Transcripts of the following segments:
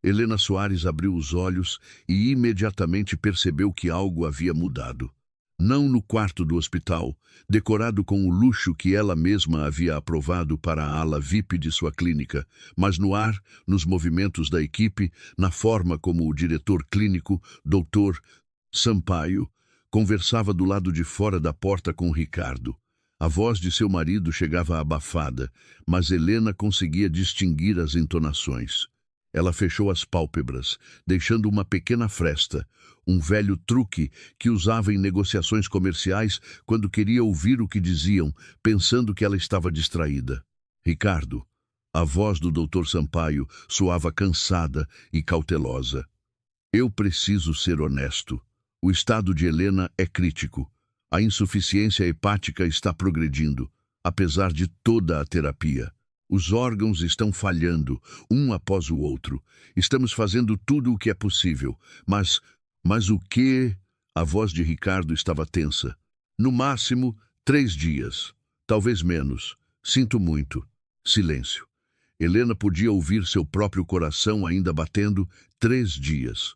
Helena Soares abriu os olhos e imediatamente percebeu que algo havia mudado. Não no quarto do hospital, decorado com o luxo que ela mesma havia aprovado para a ala VIP de sua clínica, mas no ar, nos movimentos da equipe, na forma como o diretor clínico, Dr. Sampaio, conversava do lado de fora da porta com Ricardo. A voz de seu marido chegava abafada, mas Helena conseguia distinguir as entonações. Ela fechou as pálpebras, deixando uma pequena fresta, um velho truque que usava em negociações comerciais quando queria ouvir o que diziam, pensando que ela estava distraída. Ricardo, a voz do Dr. Sampaio soava cansada e cautelosa. Eu preciso ser honesto. O estado de Helena é crítico. A insuficiência hepática está progredindo, apesar de toda a terapia. Os órgãos estão falhando, um após o outro. Estamos fazendo tudo o que é possível. Mas o quê? A voz de Ricardo estava tensa. No máximo, 3 dias. Talvez menos. Sinto muito. Silêncio. Helena podia ouvir seu próprio coração ainda batendo. 3 dias.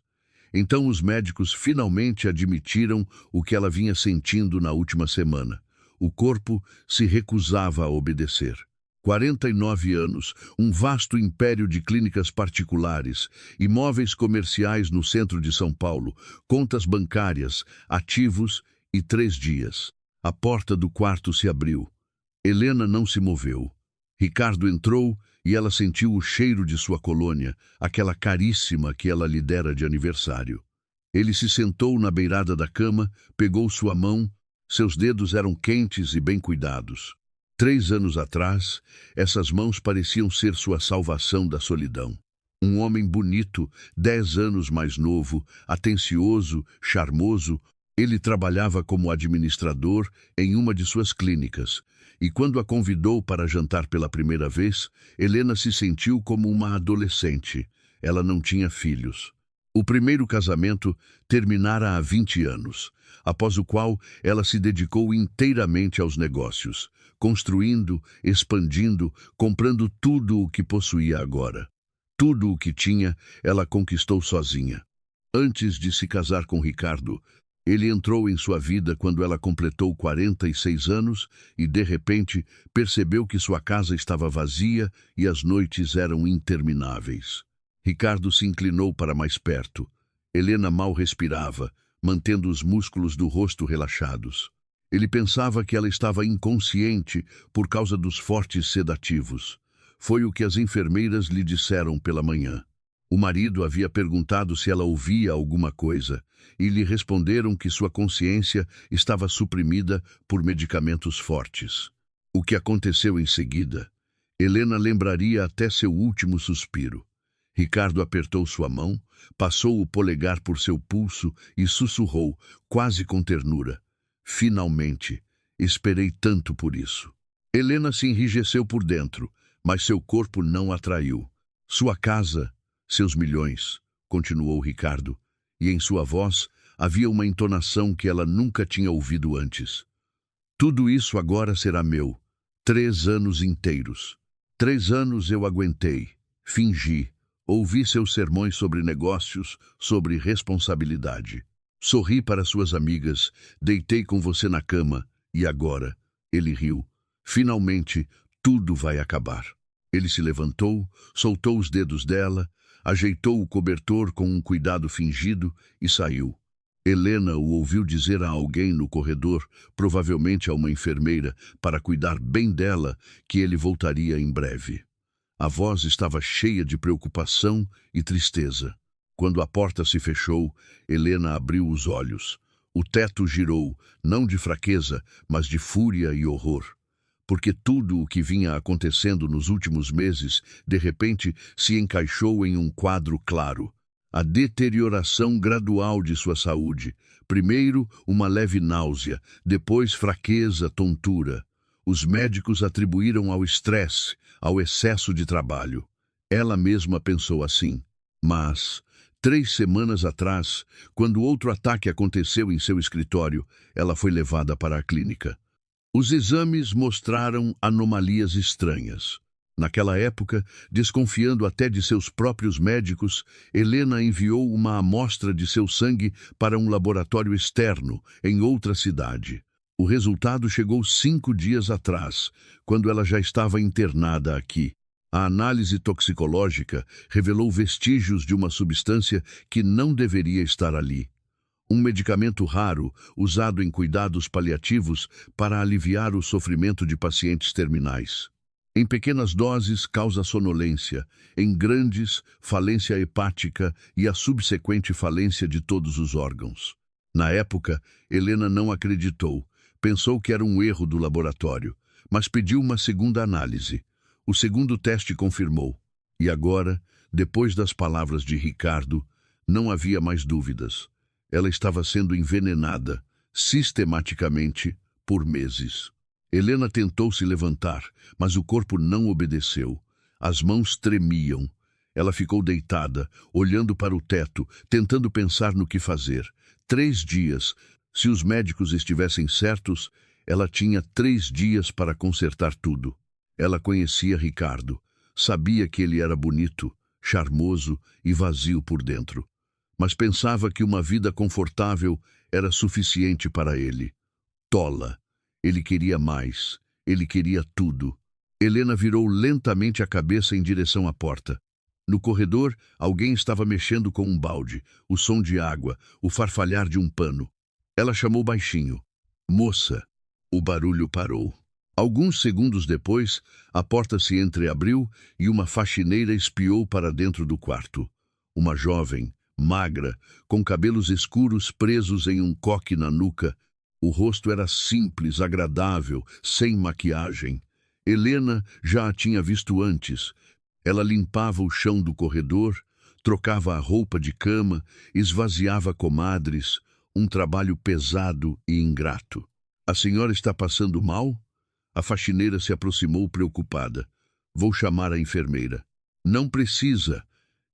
Então os médicos finalmente admitiram o que ela vinha sentindo na última semana. O corpo se recusava a obedecer. 49 anos, um vasto império de clínicas particulares, imóveis comerciais no centro de São Paulo, contas bancárias, ativos e 3 dias. A porta do quarto se abriu. Helena não se moveu. Ricardo entrou e ela sentiu o cheiro de sua colônia, aquela caríssima que ela lhe dera de aniversário. Ele se sentou na beirada da cama, pegou sua mão, seus dedos eram quentes e bem cuidados. 3 anos atrás, essas mãos pareciam ser sua salvação da solidão. Um homem bonito, 10 anos mais novo, atencioso, charmoso, ele trabalhava como administrador em uma de suas clínicas, e quando a convidou para jantar pela primeira vez, Helena se sentiu como uma adolescente. Ela não tinha filhos. O primeiro casamento terminara há 20 anos, após o qual ela se dedicou inteiramente aos negócios, construindo, expandindo, comprando tudo o que possuía agora. Tudo o que tinha, ela conquistou sozinha. Antes de se casar com Ricardo, ele entrou em sua vida quando ela completou 46 anos e, de repente, percebeu que sua casa estava vazia e as noites eram intermináveis. Ricardo se inclinou para mais perto. Helena mal respirava, mantendo os músculos do rosto relaxados. Ele pensava que ela estava inconsciente por causa dos fortes sedativos. Foi o que as enfermeiras lhe disseram pela manhã. O marido havia perguntado se ela ouvia alguma coisa e lhe responderam que sua consciência estava suprimida por medicamentos fortes. O que aconteceu em seguida? Helena lembraria até seu último suspiro. Ricardo apertou sua mão, passou o polegar por seu pulso e sussurrou, quase com ternura: finalmente, esperei tanto por isso. Helena se enrijeceu por dentro, mas seu corpo não a traiu. Sua casa, seus milhões, continuou Ricardo, e em sua voz havia uma entonação que ela nunca tinha ouvido antes. Tudo isso agora será meu. 3 anos inteiros. 3 anos eu aguentei, fingi, ouvi seus sermões sobre negócios, sobre responsabilidade. Sorri para suas amigas, deitei com você na cama, e agora, ele riu, finalmente tudo vai acabar. Ele se levantou, soltou os dedos dela, ajeitou o cobertor com um cuidado fingido e saiu. Helena o ouviu dizer a alguém no corredor, provavelmente a uma enfermeira, para cuidar bem dela, que ele voltaria em breve. A voz estava cheia de preocupação e tristeza. Quando a porta se fechou, Helena abriu os olhos. O teto girou, não de fraqueza, mas de fúria e horror. Porque tudo o que vinha acontecendo nos últimos meses, de repente, se encaixou em um quadro claro. A deterioração gradual de sua saúde. Primeiro, uma leve náusea, depois fraqueza, tontura. Os médicos atribuíram ao estresse, ao excesso de trabalho. Ela mesma pensou assim. Mas, 3 semanas atrás, quando outro ataque aconteceu em seu escritório, ela foi levada para a clínica. Os exames mostraram anomalias estranhas. Naquela época, desconfiando até de seus próprios médicos, Helena enviou uma amostra de seu sangue para um laboratório externo, em outra cidade. O resultado chegou 5 dias atrás, quando ela já estava internada aqui. A análise toxicológica revelou vestígios de uma substância que não deveria estar ali. Um medicamento raro usado em cuidados paliativos para aliviar o sofrimento de pacientes terminais. Em pequenas doses, causa sonolência, em grandes, falência hepática e a subsequente falência de todos os órgãos. Na época, Helena não acreditou, pensou que era um erro do laboratório, mas pediu uma segunda análise. O segundo teste confirmou. E agora, depois das palavras de Ricardo, não havia mais dúvidas. Ela estava sendo envenenada, sistematicamente, por meses. Helena tentou se levantar, mas o corpo não obedeceu. As mãos tremiam. Ela ficou deitada, olhando para o teto, tentando pensar no que fazer. 3 dias. Se os médicos estivessem certos, ela tinha 3 dias para consertar tudo. Ela conhecia Ricardo. Sabia que ele era bonito, charmoso e vazio por dentro. Mas pensava que uma vida confortável era suficiente para ele. Tola. Ele queria mais. Ele queria tudo. Helena virou lentamente a cabeça em direção à porta. No corredor, alguém estava mexendo com um balde, o som de água, o farfalhar de um pano. Ela chamou baixinho. Moça. O barulho parou. Alguns segundos depois, a porta se entreabriu e uma faxineira espiou para dentro do quarto. Uma jovem, magra, com cabelos escuros presos em um coque na nuca. O rosto era simples, agradável, sem maquiagem. Helena já a tinha visto antes. Ela limpava o chão do corredor, trocava a roupa de cama, esvaziava comadres, um trabalho pesado e ingrato. A senhora está passando mal? A faxineira se aproximou preocupada. Vou chamar a enfermeira. Não precisa.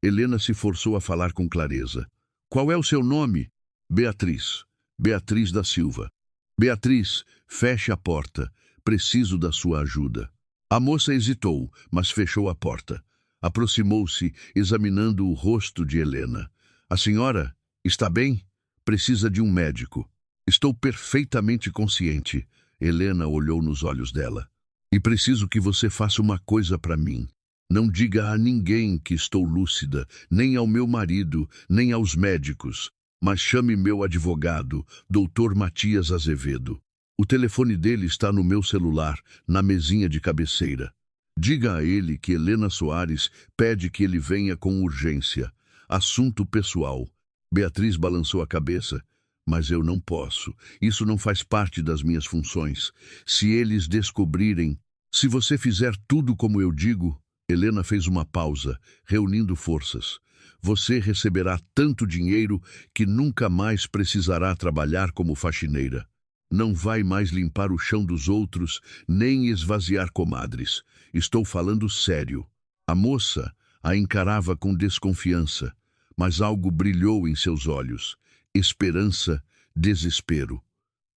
Helena se forçou a falar com clareza. Qual é o seu nome? Beatriz. Beatriz da Silva. Beatriz, feche a porta. Preciso da sua ajuda. A moça hesitou, mas fechou a porta. Aproximou-se, examinando o rosto de Helena. A senhora está bem? Precisa de um médico. Estou perfeitamente consciente. Helena olhou nos olhos dela. E preciso que você faça uma coisa para mim. Não diga a ninguém que estou lúcida, nem ao meu marido, nem aos médicos. Mas chame meu advogado, Dr. Matias Azevedo. O telefone dele está no meu celular, na mesinha de cabeceira. Diga a ele que Helena Soares pede que ele venha com urgência. Assunto pessoal. Beatriz balançou a cabeça. Mas eu não posso. Isso não faz parte das minhas funções. Se eles descobrirem... Se você fizer tudo como eu digo... Helena fez uma pausa, reunindo forças. Você receberá tanto dinheiro que nunca mais precisará trabalhar como faxineira. Não vai mais limpar o chão dos outros, nem esvaziar comadres. Estou falando sério. A moça a encarava com desconfiança, mas algo brilhou em seus olhos. Esperança, desespero.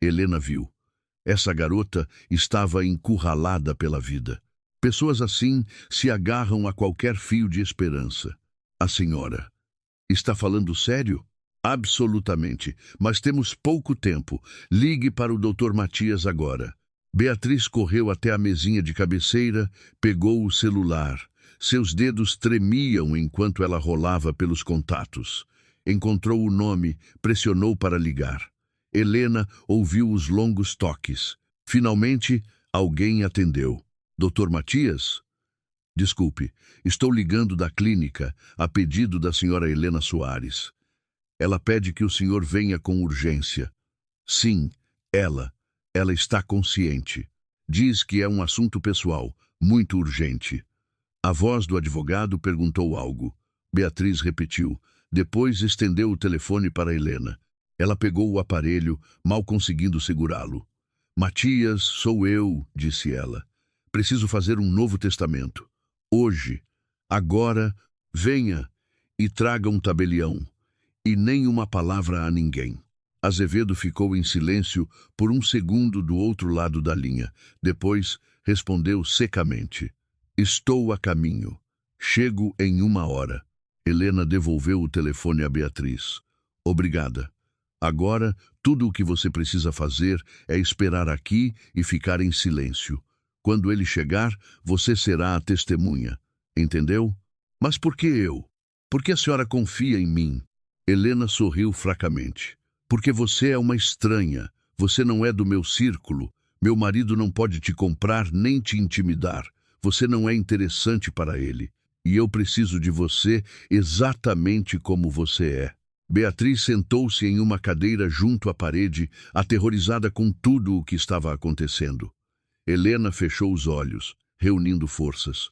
Helena viu. Essa garota estava encurralada pela vida. Pessoas assim se agarram a qualquer fio de esperança. A senhora está falando sério? Absolutamente, mas temos pouco tempo. Ligue para o Dr. Matias agora. Beatriz correu até a mesinha de cabeceira, pegou o celular. Seus dedos tremiam enquanto ela rolava pelos contatos. Encontrou o nome, pressionou para ligar. Helena ouviu os longos toques. Finalmente, alguém atendeu. Dr. Matias? Desculpe, estou ligando da clínica a pedido da senhora Helena Soares. Ela pede que o senhor venha com urgência. Sim, ela está consciente. Diz que é um assunto pessoal, muito urgente. A voz do advogado perguntou algo. Beatriz repetiu. Depois estendeu o telefone para Helena. Ela pegou o aparelho, mal conseguindo segurá-lo. Matias, sou eu, disse ela. Preciso fazer um novo testamento. Hoje, agora, venha e traga um tabelião. E nem uma palavra a ninguém. Azevedo ficou em silêncio por um segundo do outro lado da linha. Depois, respondeu secamente. Estou a caminho. Chego em 1 hora. Helena devolveu o telefone a Beatriz. Obrigada. Agora, tudo o que você precisa fazer é esperar aqui e ficar em silêncio. Quando ele chegar, você será a testemunha. Entendeu? Mas por que eu? Por que a senhora confia em mim? Helena sorriu fracamente. Porque você é uma estranha. Você não é do meu círculo. Meu marido não pode te comprar nem te intimidar. Você não é interessante para ele. E eu preciso de você exatamente como você é. Beatriz sentou-se em uma cadeira junto à parede, aterrorizada com tudo o que estava acontecendo. Helena fechou os olhos, reunindo forças.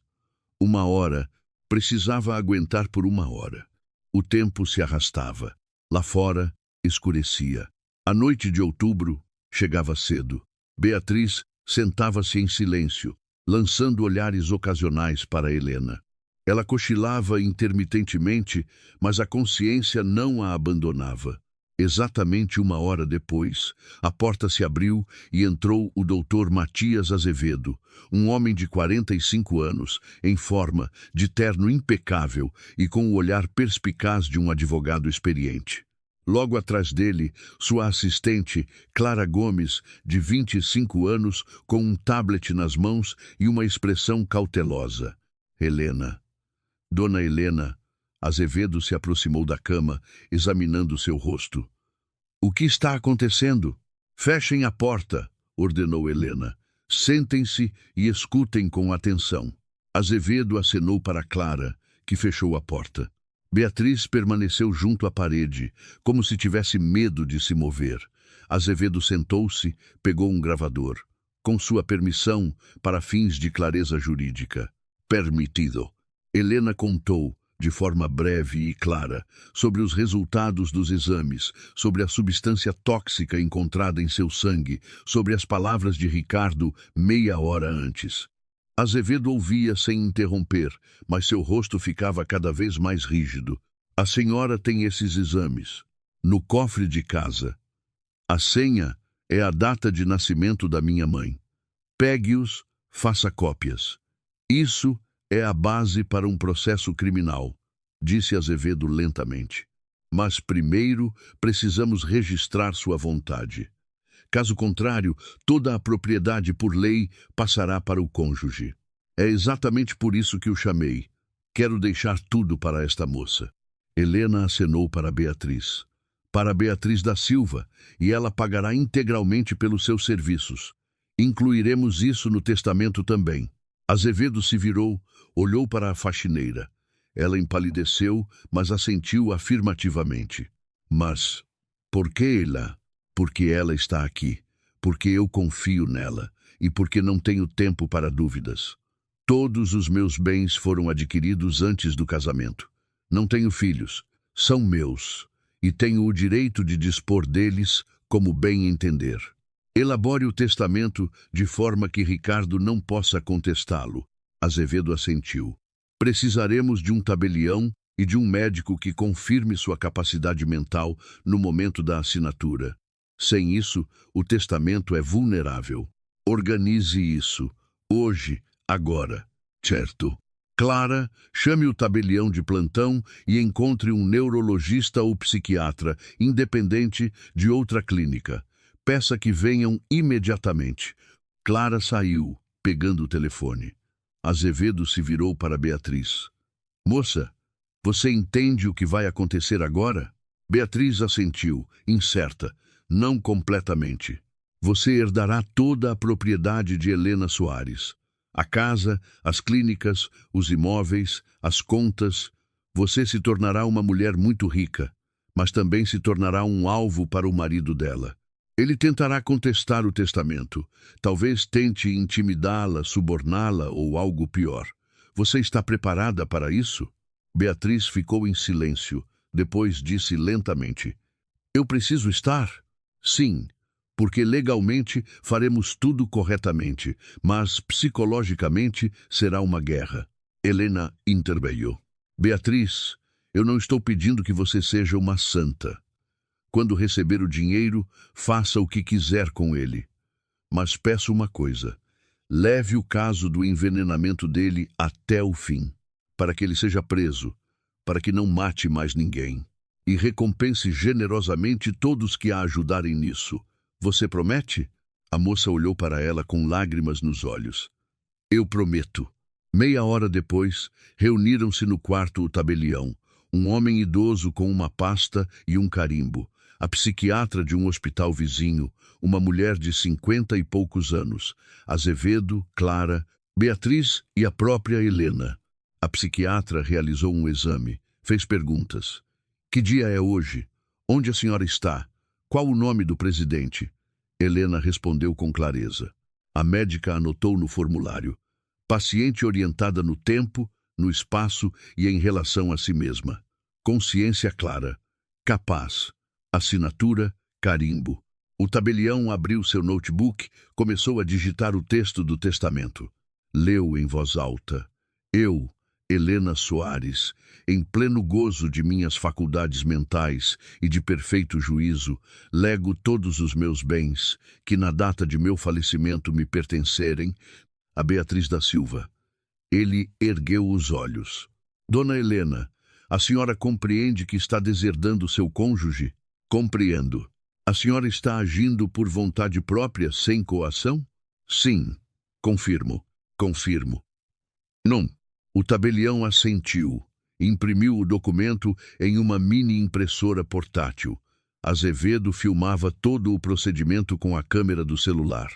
1 hora. Precisava aguentar por 1 hora. O tempo se arrastava. Lá fora, escurecia. A noite de outubro chegava cedo. Beatriz sentava-se em silêncio, lançando olhares ocasionais para Helena. Ela cochilava intermitentemente, mas a consciência não a abandonava. Exatamente 1 hora depois, a porta se abriu e entrou o doutor Matias Azevedo, um homem de 45 anos, em forma, de terno impecável e com o olhar perspicaz de um advogado experiente. Logo atrás dele, sua assistente, Clara Gomes, de 25 anos, com um tablet nas mãos e uma expressão cautelosa. Helena. Dona Helena. Azevedo se aproximou da cama, examinando seu rosto. O que está acontecendo? Fechem a porta, ordenou Helena. Sentem-se e escutem com atenção. Azevedo acenou para Clara, que fechou a porta. Beatriz permaneceu junto à parede, como se tivesse medo de se mover. Azevedo sentou-se, pegou um gravador. Com sua permissão, para fins de clareza jurídica. Permitido. Helena contou, de forma breve e clara, sobre os resultados dos exames, sobre a substância tóxica encontrada em seu sangue, sobre as palavras de Ricardo meia hora antes. Azevedo ouvia sem interromper, mas seu rosto ficava cada vez mais rígido. A senhora tem esses exames. No cofre de casa. A senha é a data de nascimento da minha mãe. Pegue-os, faça cópias. Isso é a base para um processo criminal, disse Azevedo lentamente. Mas primeiro precisamos registrar sua vontade. Caso contrário, toda a propriedade por lei passará para o cônjuge. É exatamente por isso que o chamei. Quero deixar tudo para esta moça. Helena acenou para Beatriz. Para Beatriz da Silva, e ela pagará integralmente pelos seus serviços. Incluiremos isso no testamento também. Azevedo se virou, olhou para a faxineira. Ela empalideceu, mas assentiu afirmativamente. Mas, por que ela? Porque ela está aqui, porque eu confio nela e porque não tenho tempo para dúvidas. Todos os meus bens foram adquiridos antes do casamento. Não tenho filhos, são meus, e tenho o direito de dispor deles como bem entender. Elabore o testamento de forma que Ricardo não possa contestá-lo. Azevedo assentiu. Precisaremos de um tabelião e de um médico que confirme sua capacidade mental no momento da assinatura. Sem isso, o testamento é vulnerável. Organize isso. Hoje, agora. Certo. Clara, chame o tabelião de plantão e encontre um neurologista ou psiquiatra, independente de outra clínica. Peça que venham imediatamente. Clara saiu, pegando o telefone. Azevedo se virou para Beatriz. Moça, você entende o que vai acontecer agora? Beatriz assentiu, incerta. Não completamente. Você herdará toda a propriedade de Helena Soares. A casa, as clínicas, os imóveis, as contas. Você se tornará uma mulher muito rica, mas também se tornará um alvo para o marido dela. Ele tentará contestar o testamento. Talvez tente intimidá-la, suborná-la ou algo pior. Você está preparada para isso? Beatriz ficou em silêncio. Depois disse lentamente. Eu preciso estar? Sim, porque legalmente faremos tudo corretamente, mas psicologicamente será uma guerra. Helena interveio. Beatriz, eu não estou pedindo que você seja uma santa. Quando receber o dinheiro, faça o que quiser com ele. Mas peço uma coisa. Leve o caso do envenenamento dele até o fim, para que ele seja preso, para que não mate mais ninguém. E recompense generosamente todos que a ajudarem nisso. Você promete? A moça olhou para ela com lágrimas nos olhos. Eu prometo. Meia hora depois, reuniram-se no quarto o tabelião, um homem idoso com uma pasta e um carimbo, a psiquiatra de um hospital vizinho, uma mulher de 50 e poucos anos, Azevedo, Clara, Beatriz e a própria Helena. A psiquiatra realizou um exame, fez perguntas. Que dia é hoje? Onde a senhora está? Qual o nome do presidente? Helena respondeu com clareza. A médica anotou no formulário. Paciente orientada no tempo, no espaço e em relação a si mesma. Consciência clara. Capaz. Assinatura, carimbo. O tabelião abriu seu notebook, começou a digitar o texto do testamento. Leu em voz alta. Eu, Helena Soares, em pleno gozo de minhas faculdades mentais e de perfeito juízo, lego todos os meus bens, que na data de meu falecimento me pertencerem, a Beatriz da Silva. Ele ergueu os olhos. Dona Helena, a senhora compreende que está deserdando seu cônjuge? Compreendo. A senhora está agindo por vontade própria, sem coação? Sim. Confirmo. Confirmo. Não. O tabelião assentiu. Imprimiu o documento em uma mini impressora portátil. Azevedo filmava todo o procedimento com a câmera do celular.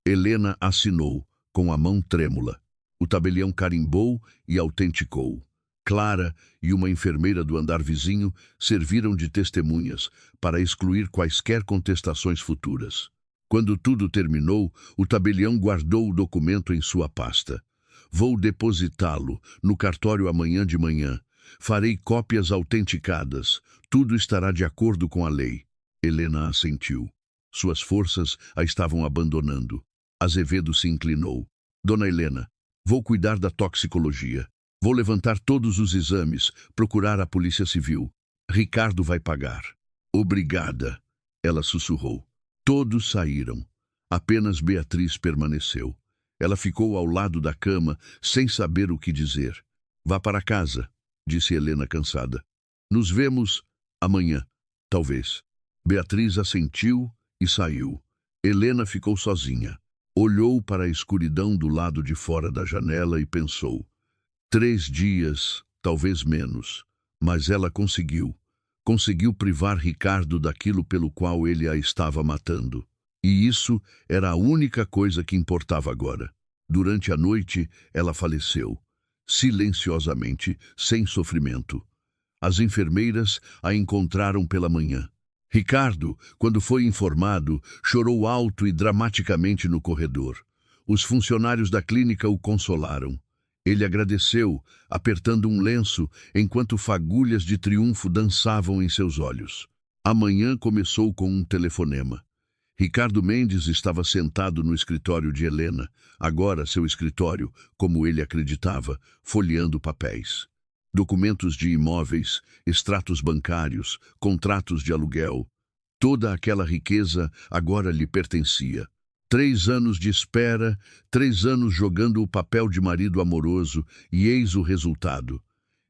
Helena assinou, com a mão trêmula. O tabelião carimbou e autenticou. Clara e uma enfermeira do andar vizinho serviram de testemunhas para excluir quaisquer contestações futuras. Quando tudo terminou, o tabelião guardou o documento em sua pasta. Vou depositá-lo no cartório amanhã de manhã. Farei cópias autenticadas. Tudo estará de acordo com a lei. Helena assentiu. Suas forças a estavam abandonando. Azevedo se inclinou. Dona Helena, vou cuidar da toxicologia. Vou levantar todos os exames, procurar a Polícia Civil. Ricardo vai pagar. Obrigada, ela sussurrou. Todos saíram. Apenas Beatriz permaneceu. Ela ficou ao lado da cama, sem saber o que dizer. Vá para casa, disse Helena cansada. Nos vemos amanhã, talvez. Beatriz assentiu e saiu. Helena ficou sozinha. Olhou para a escuridão do lado de fora da janela e pensou. 3 dias, talvez menos. Mas ela conseguiu. Conseguiu privar Ricardo daquilo pelo qual ele a estava matando. E isso era a única coisa que importava agora. Durante a noite, ela faleceu. Silenciosamente, sem sofrimento. As enfermeiras a encontraram pela manhã. Ricardo, quando foi informado, chorou alto e dramaticamente no corredor. Os funcionários da clínica o consolaram. Ele agradeceu, apertando um lenço, enquanto fagulhas de triunfo dançavam em seus olhos. A manhã começou com um telefonema. Ricardo Mendes estava sentado no escritório de Helena, agora seu escritório, como ele acreditava, folheando papéis. Documentos de imóveis, extratos bancários, contratos de aluguel. Toda aquela riqueza agora lhe pertencia. 3 anos de espera, 3 anos jogando o papel de marido amoroso, e eis o resultado.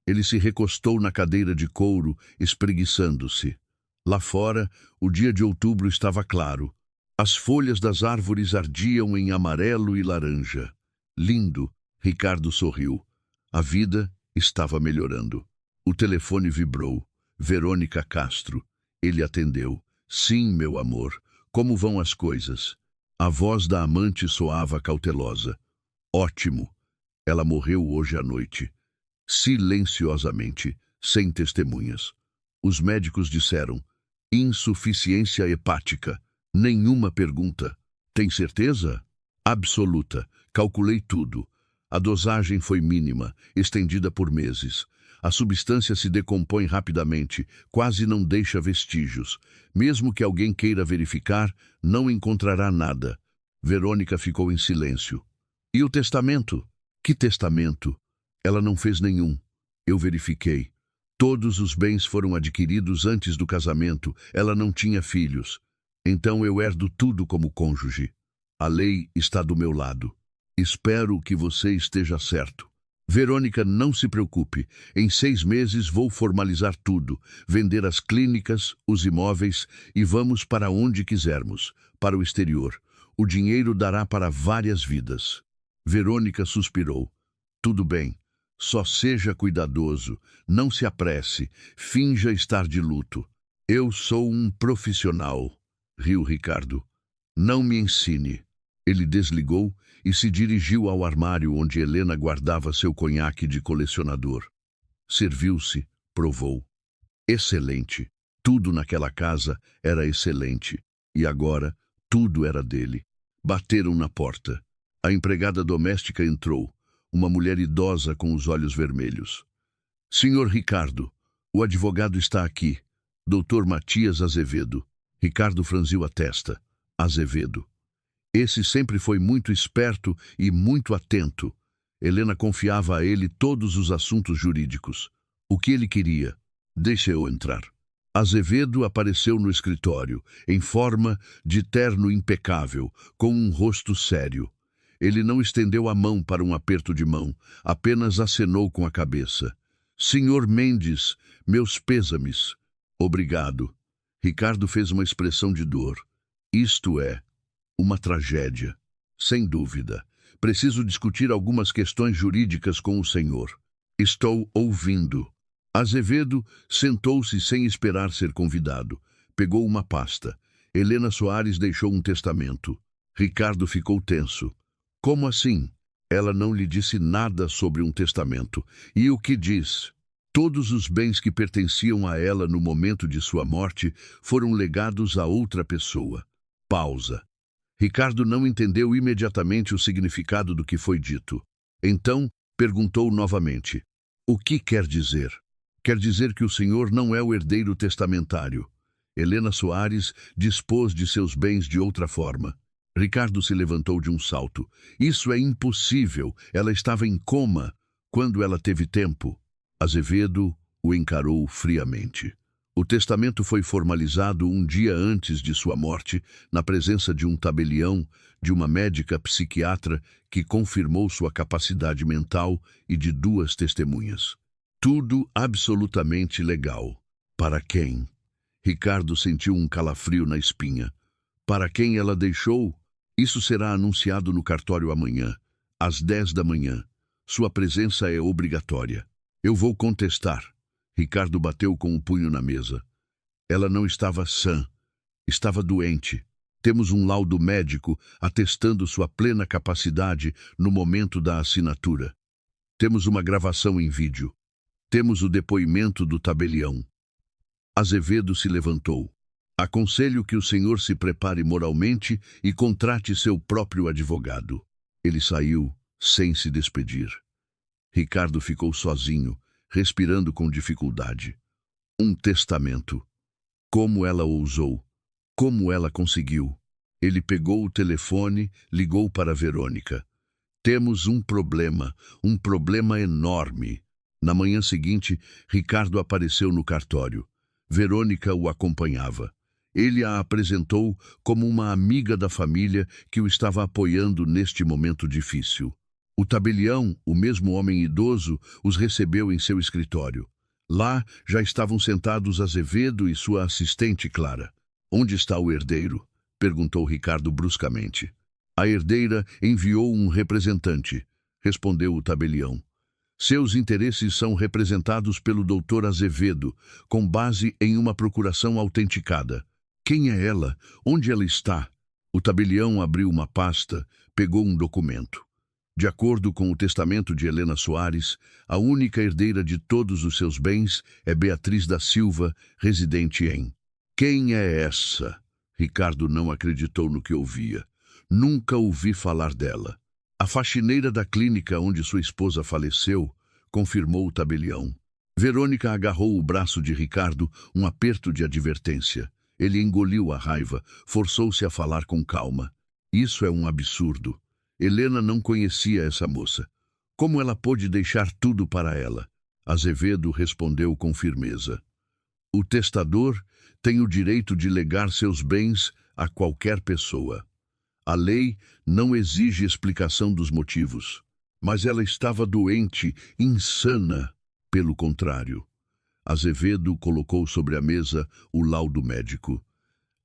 Ele se recostou na cadeira de couro, espreguiçando-se. Lá fora, o dia de outubro estava claro. As folhas das árvores ardiam em amarelo e laranja. Lindo, Ricardo sorriu. A vida estava melhorando. O telefone vibrou. Verônica Castro. Ele atendeu. Sim, meu amor. Como vão as coisas? A voz da amante soava cautelosa. Ótimo. Ela morreu hoje à noite. Silenciosamente, sem testemunhas. Os médicos disseram: insuficiência hepática. Nenhuma pergunta. Tem certeza? Absoluta. Calculei tudo. A dosagem foi mínima, estendida por meses. A substância se decompõe rapidamente, quase não deixa vestígios. Mesmo que alguém queira verificar, não encontrará nada. Verônica ficou em silêncio. E o testamento? Que testamento? Ela não fez nenhum. Eu verifiquei. Todos os bens foram adquiridos antes do casamento. Ela não tinha filhos. Então eu herdo tudo como cônjuge. A lei está do meu lado. Espero que você esteja certo. Verônica, não se preocupe. Em 6 meses vou formalizar tudo, vender as clínicas, os imóveis e vamos para onde quisermos, para o exterior. O dinheiro dará para várias vidas. Verônica suspirou. Tudo bem. Só seja cuidadoso. Não se apresse. Finja estar de luto. Eu sou um profissional, riu Ricardo. Não me ensine. Ele desligou e se dirigiu ao armário onde Helena guardava seu conhaque de colecionador. Serviu-se, provou. Excelente. Tudo naquela casa era excelente. E agora, tudo era dele. Bateram na porta. A empregada doméstica entrou, uma mulher idosa com os olhos vermelhos. Senhor Ricardo, o advogado está aqui. Doutor Matias Azevedo. Ricardo franziu a testa. Azevedo. Esse sempre foi muito esperto e muito atento. Helena confiava a ele todos os assuntos jurídicos. O que ele queria? Deixe eu entrar. Azevedo apareceu no escritório, em forma de terno impecável, com um rosto sério. Ele não estendeu a mão para um aperto de mão, apenas acenou com a cabeça. Senhor Mendes, meus pêsames. Obrigado. Ricardo fez uma expressão de dor. Isto é uma tragédia. Sem dúvida. Preciso discutir algumas questões jurídicas com o senhor. Estou ouvindo. Azevedo sentou-se sem esperar ser convidado. Pegou uma pasta. Helena Soares deixou um testamento. Ricardo ficou tenso. Como assim? Ela não lhe disse nada sobre um testamento. E o que diz? Todos os bens que pertenciam a ela no momento de sua morte foram legados a outra pessoa. Pausa. Ricardo não entendeu imediatamente o significado do que foi dito. Então, perguntou novamente. O que quer dizer? Quer dizer que o senhor não é o herdeiro testamentário. Helena Soares dispôs de seus bens de outra forma. Ricardo se levantou de um salto. Isso é impossível. Ela estava em coma quando ela teve tempo. Azevedo o encarou friamente. O testamento foi formalizado um dia antes de sua morte, na presença de um tabelião, de uma médica psiquiatra que confirmou sua capacidade mental e de 2 testemunhas. Tudo absolutamente legal. Para quem? Ricardo sentiu um calafrio na espinha. Para quem ela deixou? Isso será anunciado no cartório amanhã, às 10 da manhã. Sua presença é obrigatória. Eu vou contestar. Ricardo bateu com o punho na mesa. Ela não estava sã. Estava doente. Temos um laudo médico atestando sua plena capacidade no momento da assinatura. Temos uma gravação em vídeo. Temos o depoimento do tabelião. Azevedo se levantou. Aconselho que o senhor se prepare moralmente e contrate seu próprio advogado. Ele saiu sem se despedir. Ricardo ficou sozinho, respirando com dificuldade. Um testamento. Como ela ousou? Como ela conseguiu? Ele pegou o telefone, ligou para Verônica. Temos um problema enorme. Na manhã seguinte, Ricardo apareceu no cartório. Verônica o acompanhava. Ele a apresentou como uma amiga da família que o estava apoiando neste momento difícil. O tabelião, o mesmo homem idoso, os recebeu em seu escritório. Lá já estavam sentados Azevedo e sua assistente Clara. Onde está o herdeiro? Perguntou Ricardo bruscamente. A herdeira enviou um representante, respondeu o tabelião. Seus interesses são representados pelo doutor Azevedo, com base em uma procuração autenticada. Quem é ela? Onde ela está? O tabelião abriu uma pasta, pegou um documento. De acordo com o testamento de Helena Soares, a única herdeira de todos os seus bens é Beatriz da Silva, residente em... Quem é essa? Ricardo não acreditou no que ouvia. Nunca ouvi falar dela. A faxineira da clínica onde sua esposa faleceu, confirmou o tabelião. Verônica agarrou o braço de Ricardo, um aperto de advertência. Ele engoliu a raiva, forçou-se a falar com calma. Isso é um absurdo. Helena não conhecia essa moça. Como ela pôde deixar tudo para ela? Azevedo respondeu com firmeza. O testador tem o direito de legar seus bens a qualquer pessoa. A lei não exige explicação dos motivos. Mas ela estava doente, insana. Pelo contrário, Azevedo colocou sobre a mesa o laudo médico.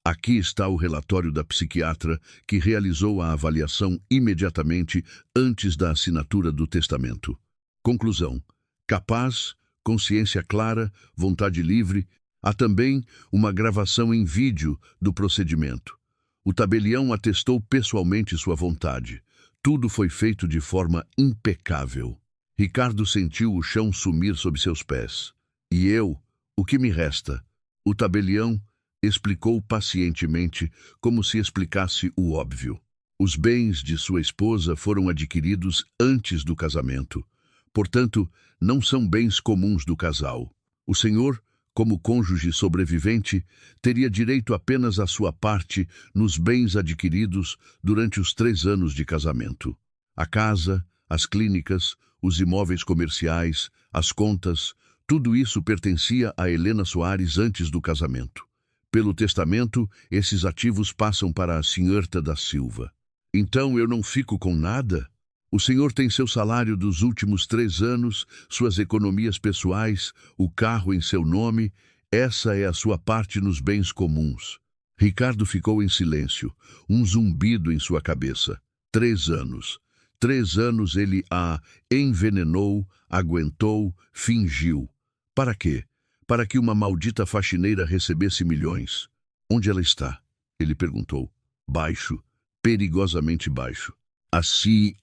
Aqui está o relatório da psiquiatra que realizou a avaliação imediatamente antes da assinatura do testamento. Conclusão: capaz, consciência clara, vontade livre. Há também uma gravação em vídeo do procedimento. O tabelião atestou pessoalmente sua vontade. Tudo foi feito de forma impecável. Ricardo sentiu o chão sumir sob seus pés. E eu, o que me resta? O tabelião explicou pacientemente, como se explicasse o óbvio. Os bens de sua esposa foram adquiridos antes do casamento. Portanto, não são bens comuns do casal. O senhor, como cônjuge sobrevivente, teria direito apenas à sua parte nos bens adquiridos durante os 3 anos de casamento. A casa, as clínicas, os imóveis comerciais, as contas, tudo isso pertencia a Helena Soares antes do casamento. Pelo testamento, esses ativos passam para a senhorita da Silva. Então eu não fico com nada? O senhor tem seu salário dos últimos 3 anos, suas economias pessoais, o carro em seu nome. Essa é a sua parte nos bens comuns. Ricardo ficou em silêncio, um zumbido em sua cabeça. 3 anos. 3 anos ele a envenenou, aguentou, fingiu. Para quê? Para que uma maldita faxineira recebesse milhões. Onde ela está? Ele perguntou. Baixo, perigosamente baixo. Assim,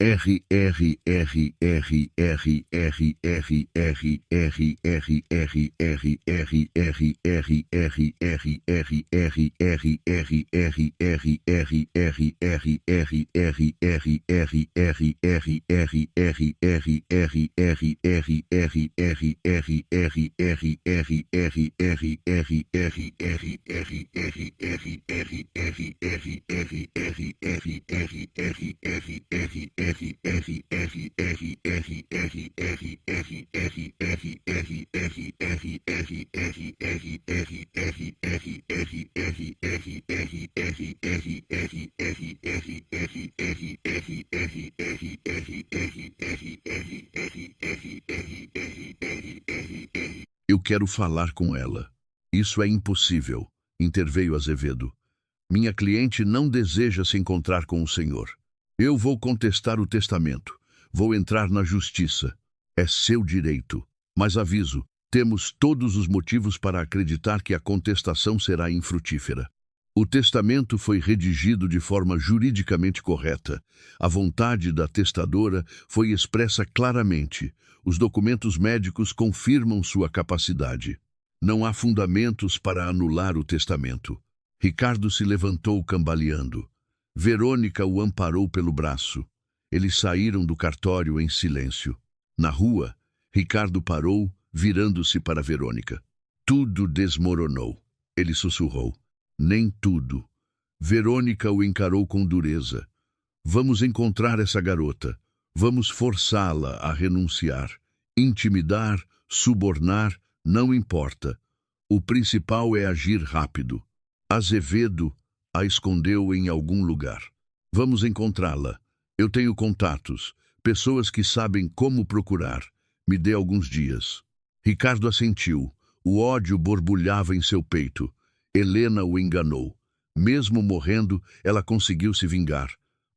eu quero falar com ela. Isso é impossível, interveio Azevedo. Minha cliente não deseja se encontrar com o senhor. Eu vou contestar o testamento. Vou entrar na justiça. É seu direito. Mas aviso, temos todos os motivos para acreditar que a contestação será infrutífera. O testamento foi redigido de forma juridicamente correta. A vontade da testadora foi expressa claramente. Os documentos médicos confirmam sua capacidade. Não há fundamentos para anular o testamento. Ricardo se levantou cambaleando. Verônica o amparou pelo braço. Eles saíram do cartório em silêncio. Na rua, Ricardo parou, virando-se para Verônica. Tudo desmoronou. Ele sussurrou. Nem tudo. Verônica o encarou com dureza. Vamos encontrar essa garota. Vamos forçá-la a renunciar. Intimidar, subornar, não importa. O principal é agir rápido. Azevedo a escondeu em algum lugar. Vamos encontrá-la. Eu tenho contatos, pessoas que sabem como procurar. Me dê alguns dias. Ricardo assentiu. O ódio borbulhava em seu peito. Helena o enganou. Mesmo morrendo, ela conseguiu se vingar.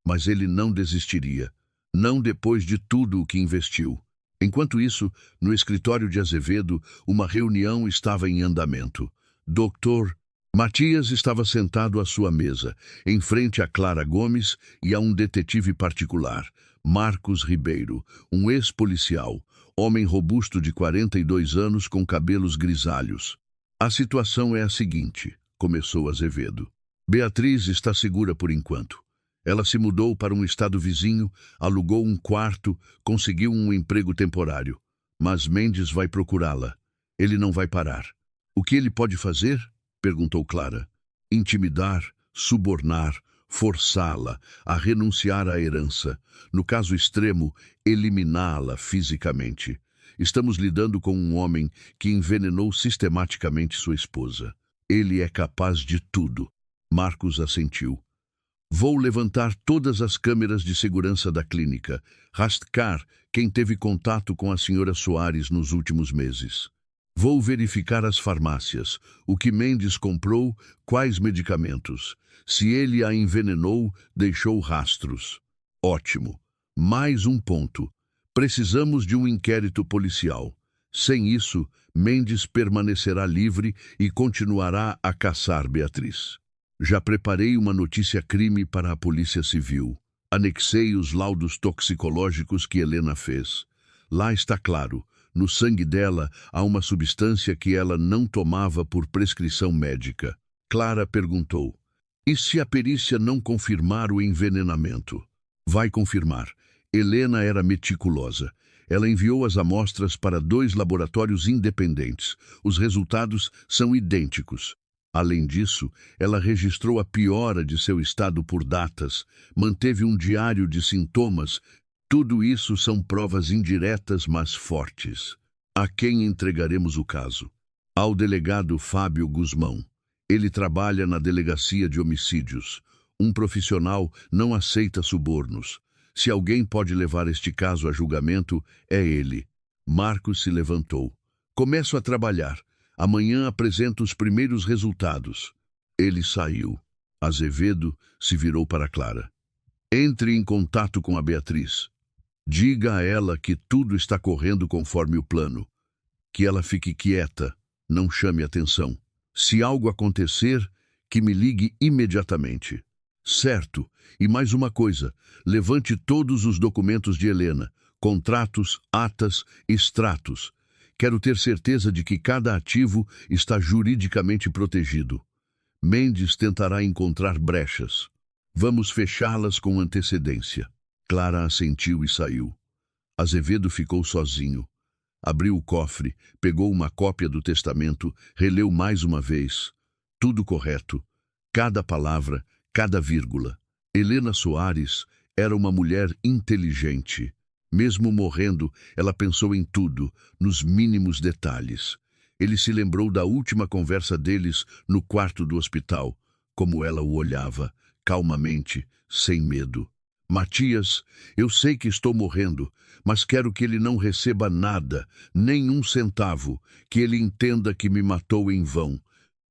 Mas ele não desistiria. Não depois de tudo o que investiu. Enquanto isso, no escritório de Azevedo, uma reunião estava em andamento. Dr. Matias estava sentado à sua mesa, em frente a Clara Gomes e a um detetive particular, Marcos Ribeiro, um ex-policial, homem robusto de 42 anos com cabelos grisalhos. A situação é a seguinte, começou Azevedo. Beatriz está segura por enquanto. Ela se mudou para um estado vizinho, alugou um quarto, conseguiu um emprego temporário. Mas Mendes vai procurá-la. Ele não vai parar. O que ele pode fazer? Perguntou Clara. Intimidar, subornar, forçá-la a renunciar à herança. No caso extremo, eliminá-la fisicamente. Estamos lidando com um homem que envenenou sistematicamente sua esposa. Ele é capaz de tudo. Marcos assentiu. Vou levantar todas as câmeras de segurança da clínica, rastrear quem teve contato com a senhora Soares nos últimos meses. Vou verificar as farmácias, o que Mendes comprou, quais medicamentos. Se ele a envenenou, deixou rastros. Ótimo. Mais um ponto. Precisamos de um inquérito policial. Sem isso, Mendes permanecerá livre e continuará a caçar Beatriz. Já preparei uma notícia-crime para a Polícia Civil. Anexei os laudos toxicológicos que Helena fez. Lá está claro, no sangue dela há uma substância que ela não tomava por prescrição médica. Clara perguntou: e se a perícia não confirmar o envenenamento? Vai confirmar. Helena era meticulosa. Ela enviou as amostras para 2 laboratórios independentes. Os resultados são idênticos. Além disso, ela registrou a piora de seu estado por datas, manteve um diário de sintomas. Tudo isso são provas indiretas, mas fortes. A quem entregaremos o caso? Ao delegado Fábio Guzmão. Ele trabalha na Delegacia de Homicídios. Um profissional não aceita subornos. Se alguém pode levar este caso a julgamento, é ele. Marcos se levantou. Começo a trabalhar. Amanhã apresento os primeiros resultados. Ele saiu. Azevedo se virou para Clara. Entre em contato com a Beatriz. Diga a ela que tudo está correndo conforme o plano. Que ela fique quieta, não chame atenção. Se algo acontecer, que me ligue imediatamente. Certo. E mais uma coisa, levante todos os documentos de Helena, contratos, atas, extratos. Quero ter certeza de que cada ativo está juridicamente protegido. Mendes tentará encontrar brechas. Vamos fechá-las com antecedência. Clara assentiu e saiu. Azevedo ficou sozinho. Abriu o cofre, pegou uma cópia do testamento, releu mais uma vez. Tudo correto. Cada palavra, cada vírgula. Helena Soares era uma mulher inteligente. Mesmo morrendo, ela pensou em tudo, nos mínimos detalhes. Ele se lembrou da última conversa deles no quarto do hospital, como ela o olhava, calmamente, sem medo. Matias, eu sei que estou morrendo, mas quero que ele não receba nada, nem um centavo, que ele entenda que me matou em vão.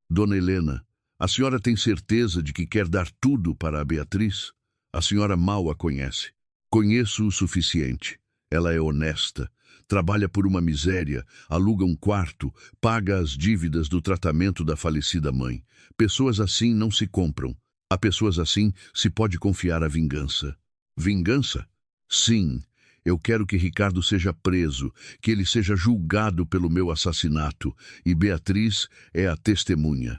Dona Helena, a senhora tem certeza de que quer dar tudo para a Beatriz? A senhora mal a conhece. Conheço o suficiente. Ela é honesta, trabalha por uma miséria, aluga um quarto, paga as dívidas do tratamento da falecida mãe. Pessoas assim não se compram. A pessoas assim se pode confiar a vingança. Vingança? Sim. Eu quero que Ricardo seja preso, que ele seja julgado pelo meu assassinato, e Beatriz é a testemunha.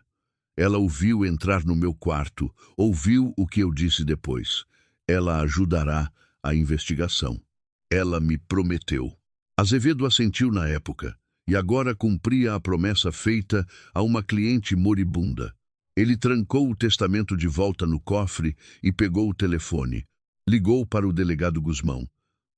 Ela o viu entrar no meu quarto, ouviu o que eu disse depois. Ela ajudará a investigação. Ela me prometeu. Azevedo assentiu na época, e agora cumpria a promessa feita a uma cliente moribunda. Ele trancou o testamento de volta no cofre e pegou o telefone. Ligou para o delegado Guzmão.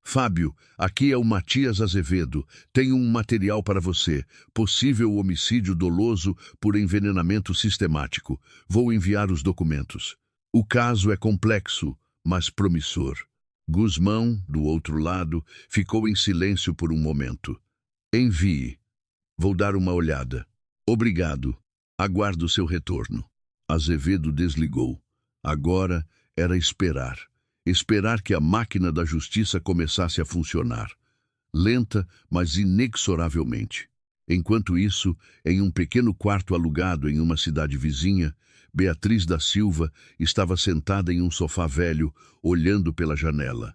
Fábio, aqui é o Matias Azevedo. Tenho um material para você. Possível homicídio doloso por envenenamento sistemático. Vou enviar os documentos. O caso é complexo, mas promissor. Guzmão, do outro lado, ficou em silêncio por um momento. Envie. Vou dar uma olhada. Obrigado. Aguardo seu retorno. Azevedo desligou. Agora era esperar. Esperar que a máquina da justiça começasse a funcionar. Lenta, mas inexoravelmente. Enquanto isso, em um pequeno quarto alugado em uma cidade vizinha, Beatriz da Silva estava sentada em um sofá velho, olhando pela janela.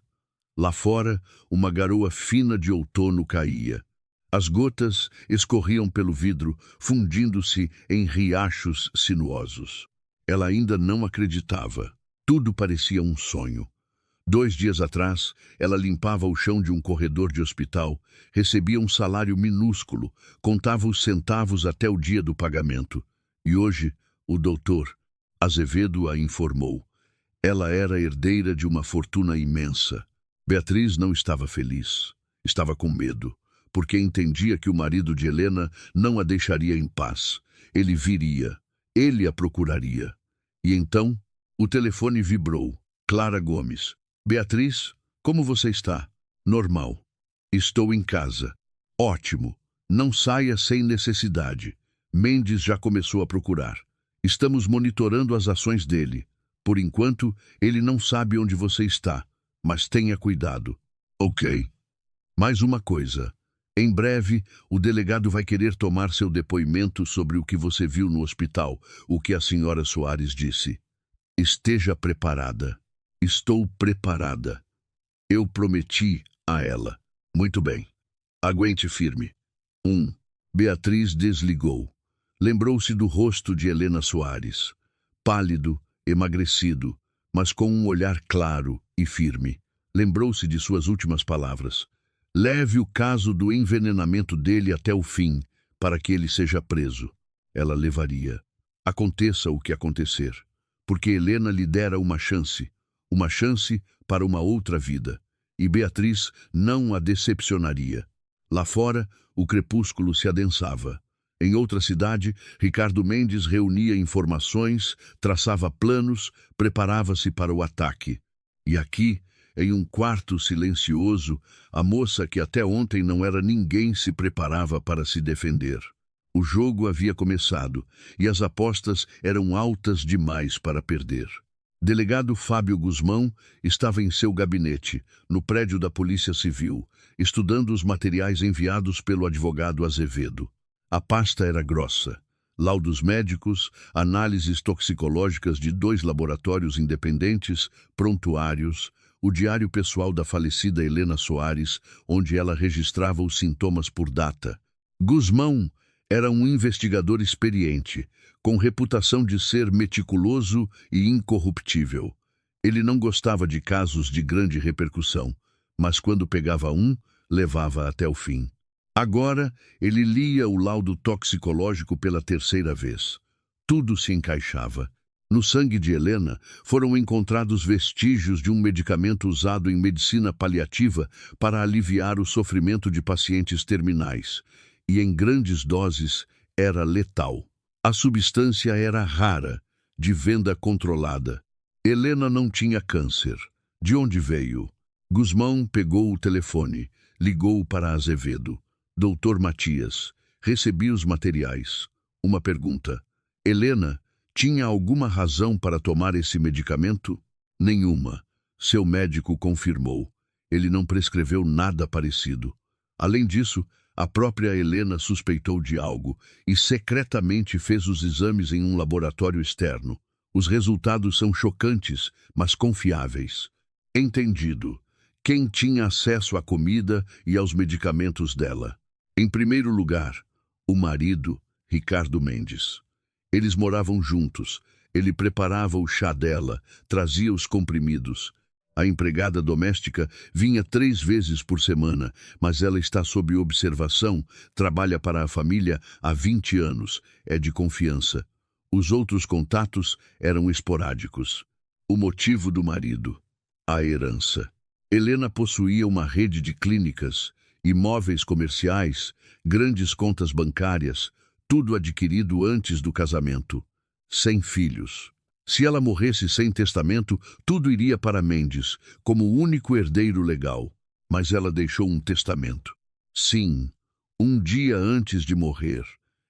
Lá fora, uma garoa fina de outono caía. As gotas escorriam pelo vidro, fundindo-se em riachos sinuosos. Ela ainda não acreditava. Tudo parecia um sonho. 2 dias atrás, ela limpava o chão de um corredor de hospital, recebia um salário minúsculo, contava os centavos até o dia do pagamento. E hoje, o doutor Azevedo a informou. Ela era herdeira de uma fortuna imensa. Beatriz não estava feliz. Estava com medo, porque entendia que o marido de Helena não a deixaria em paz. Ele viria. Ele a procuraria. E então, O telefone vibrou. Clara Gomes. Beatriz, como você está? Normal. Estou em casa. Ótimo. Não saia sem necessidade. Mendes já começou a procurar. Estamos monitorando as ações dele. Por enquanto, ele não sabe onde você está, mas tenha cuidado. Ok. Mais uma coisa. Em breve, o delegado vai querer tomar seu depoimento sobre o que você viu no hospital, o que a senhora Soares disse. Esteja preparada. Estou preparada. Eu prometi a ela. Muito bem. Aguente firme. 1. Beatriz desligou. Lembrou-se do rosto de Helena Soares. Pálido, emagrecido, mas com um olhar claro e firme. Lembrou-se de suas últimas palavras. Leve o caso do envenenamento dele até o fim, para que ele seja preso. Ela levaria. Aconteça o que acontecer. Porque Helena lhe dera uma chance para uma outra vida. E Beatriz não a decepcionaria. Lá fora, o crepúsculo se adensava. Em outra cidade, Ricardo Mendes reunia informações, traçava planos, preparava-se para o ataque. E aqui, em um quarto silencioso, a moça que até ontem não era ninguém se preparava para se defender. O jogo havia começado, e as apostas eram altas demais para perder. Delegado Fábio Guzmão estava em seu gabinete, no prédio da Polícia Civil, estudando os materiais enviados pelo advogado Azevedo. A pasta era grossa. Laudos médicos, análises toxicológicas de 2 laboratórios independentes, prontuários, o diário pessoal da falecida Helena Soares, onde ela registrava os sintomas por data. Guzmão era um investigador experiente, com reputação de ser meticuloso e incorruptível. Ele não gostava de casos de grande repercussão, mas quando pegava um, levava até o fim. Agora, ele lia o laudo toxicológico pela 3ª vez. Tudo se encaixava. No sangue de Helena foram encontrados vestígios de um medicamento usado em medicina paliativa para aliviar o sofrimento de pacientes terminais, e em grandes doses era letal. A substância era rara, de venda controlada. Helena não tinha câncer. De onde veio? Guzmão pegou o telefone, ligou para Azevedo. Doutor Matias, recebi os materiais. Uma pergunta. Helena tinha alguma razão para tomar esse medicamento? Nenhuma. Seu médico confirmou. Ele não prescreveu nada parecido. Além disso, a própria Helena suspeitou de algo e secretamente fez os exames em um laboratório externo. Os resultados são chocantes, mas confiáveis. Entendido. Quem tinha acesso à comida e aos medicamentos dela? Em primeiro lugar, o marido, Ricardo Mendes. Eles moravam juntos. Ele preparava o chá dela, trazia os comprimidos. A empregada doméstica vinha 3 vezes por semana, mas ela está sob observação, trabalha para a família há 20 anos, é de confiança. Os outros contatos eram esporádicos. O motivo do marido: a herança. Helena possuía uma rede de clínicas, imóveis comerciais, grandes contas bancárias, tudo adquirido antes do casamento. Sem filhos. Se ela morresse sem testamento, tudo iria para Mendes, como o único herdeiro legal. Mas ela deixou um testamento. Sim, um dia antes de morrer.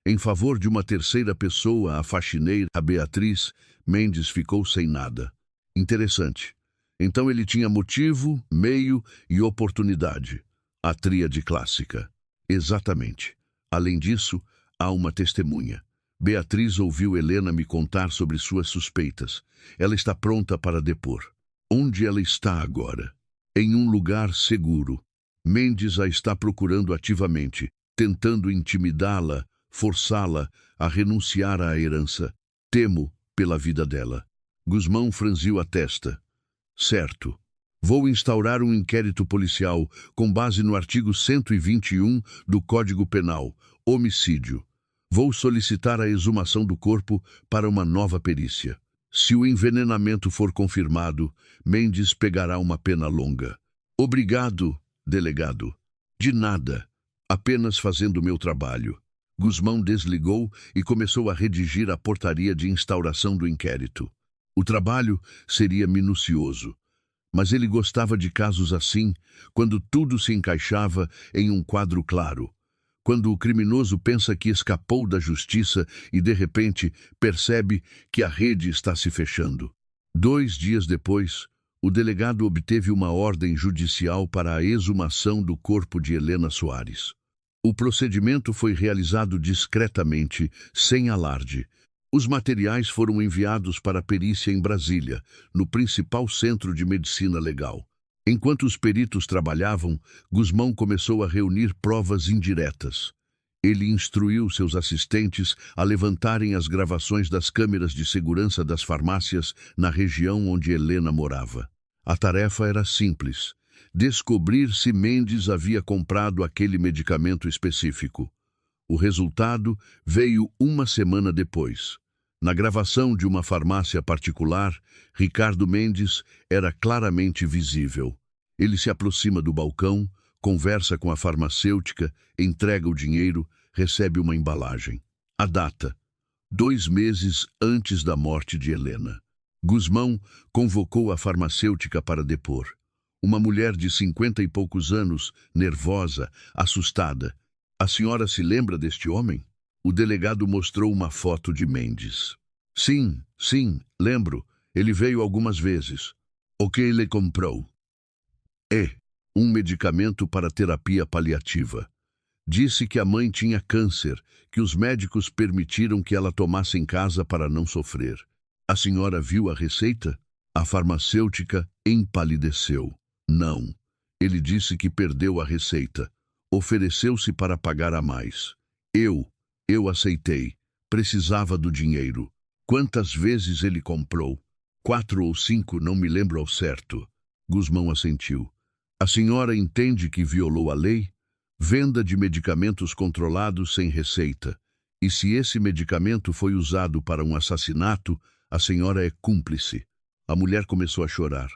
Em favor de uma terceira pessoa, a faxineira, a Beatriz, Mendes ficou sem nada. Interessante. Então ele tinha motivo, meio e oportunidade. A tríade clássica. Exatamente. Além disso, há uma testemunha. Beatriz ouviu Helena me contar sobre suas suspeitas. Ela está pronta para depor. Onde ela está agora? Em um lugar seguro. Mendes a está procurando ativamente, tentando intimidá-la, forçá-la a renunciar à herança. Temo pela vida dela. Guzmão franziu a testa. Certo. Vou instaurar um inquérito policial com base no artigo 121 do Código Penal, homicídio. Vou solicitar a exumação do corpo para uma nova perícia. Se o envenenamento for confirmado, Mendes pegará uma pena longa. Obrigado, delegado. De nada. Apenas fazendo meu trabalho. Guzmão desligou e começou a redigir a portaria de instauração do inquérito. O trabalho seria minucioso, mas ele gostava de casos assim, quando tudo se encaixava em um quadro claro. Quando o criminoso pensa que escapou da justiça e, de repente, percebe que a rede está se fechando. 2 dias depois, o delegado obteve uma ordem judicial para a exumação do corpo de Helena Soares. O procedimento foi realizado discretamente, sem alarde. Os materiais foram enviados para a perícia em Brasília, no principal centro de medicina legal. Enquanto os peritos trabalhavam, Gusmão começou a reunir provas indiretas. Ele instruiu seus assistentes a levantarem as gravações das câmeras de segurança das farmácias na região onde Helena morava. A tarefa era simples: descobrir se Mendes havia comprado aquele medicamento específico. O resultado veio uma semana depois. Na gravação de uma farmácia particular, Ricardo Mendes era claramente visível. Ele se aproxima do balcão, conversa com a farmacêutica, entrega o dinheiro, recebe uma embalagem. A data: 2 meses antes da morte de Helena. Gusmão convocou a farmacêutica para depor. Uma mulher de 50 e poucos anos, nervosa, assustada. A senhora se lembra deste homem? O delegado mostrou uma foto de Mendes. Sim, lembro. Ele veio algumas vezes. O que ele comprou? Um medicamento para terapia paliativa. Disse que a mãe tinha câncer, que os médicos permitiram que ela tomasse em casa para não sofrer. A senhora viu a receita? A farmacêutica empalideceu. Não. Ele disse que perdeu a receita. Ofereceu-se para pagar a mais. Eu aceitei. Precisava do dinheiro. Quantas vezes ele comprou? 4 ou 5, não me lembro ao certo. Gusmão assentiu. A senhora entende que violou a lei? Venda de medicamentos controlados sem receita. E se esse medicamento foi usado para um assassinato, a senhora é cúmplice. A mulher começou a chorar.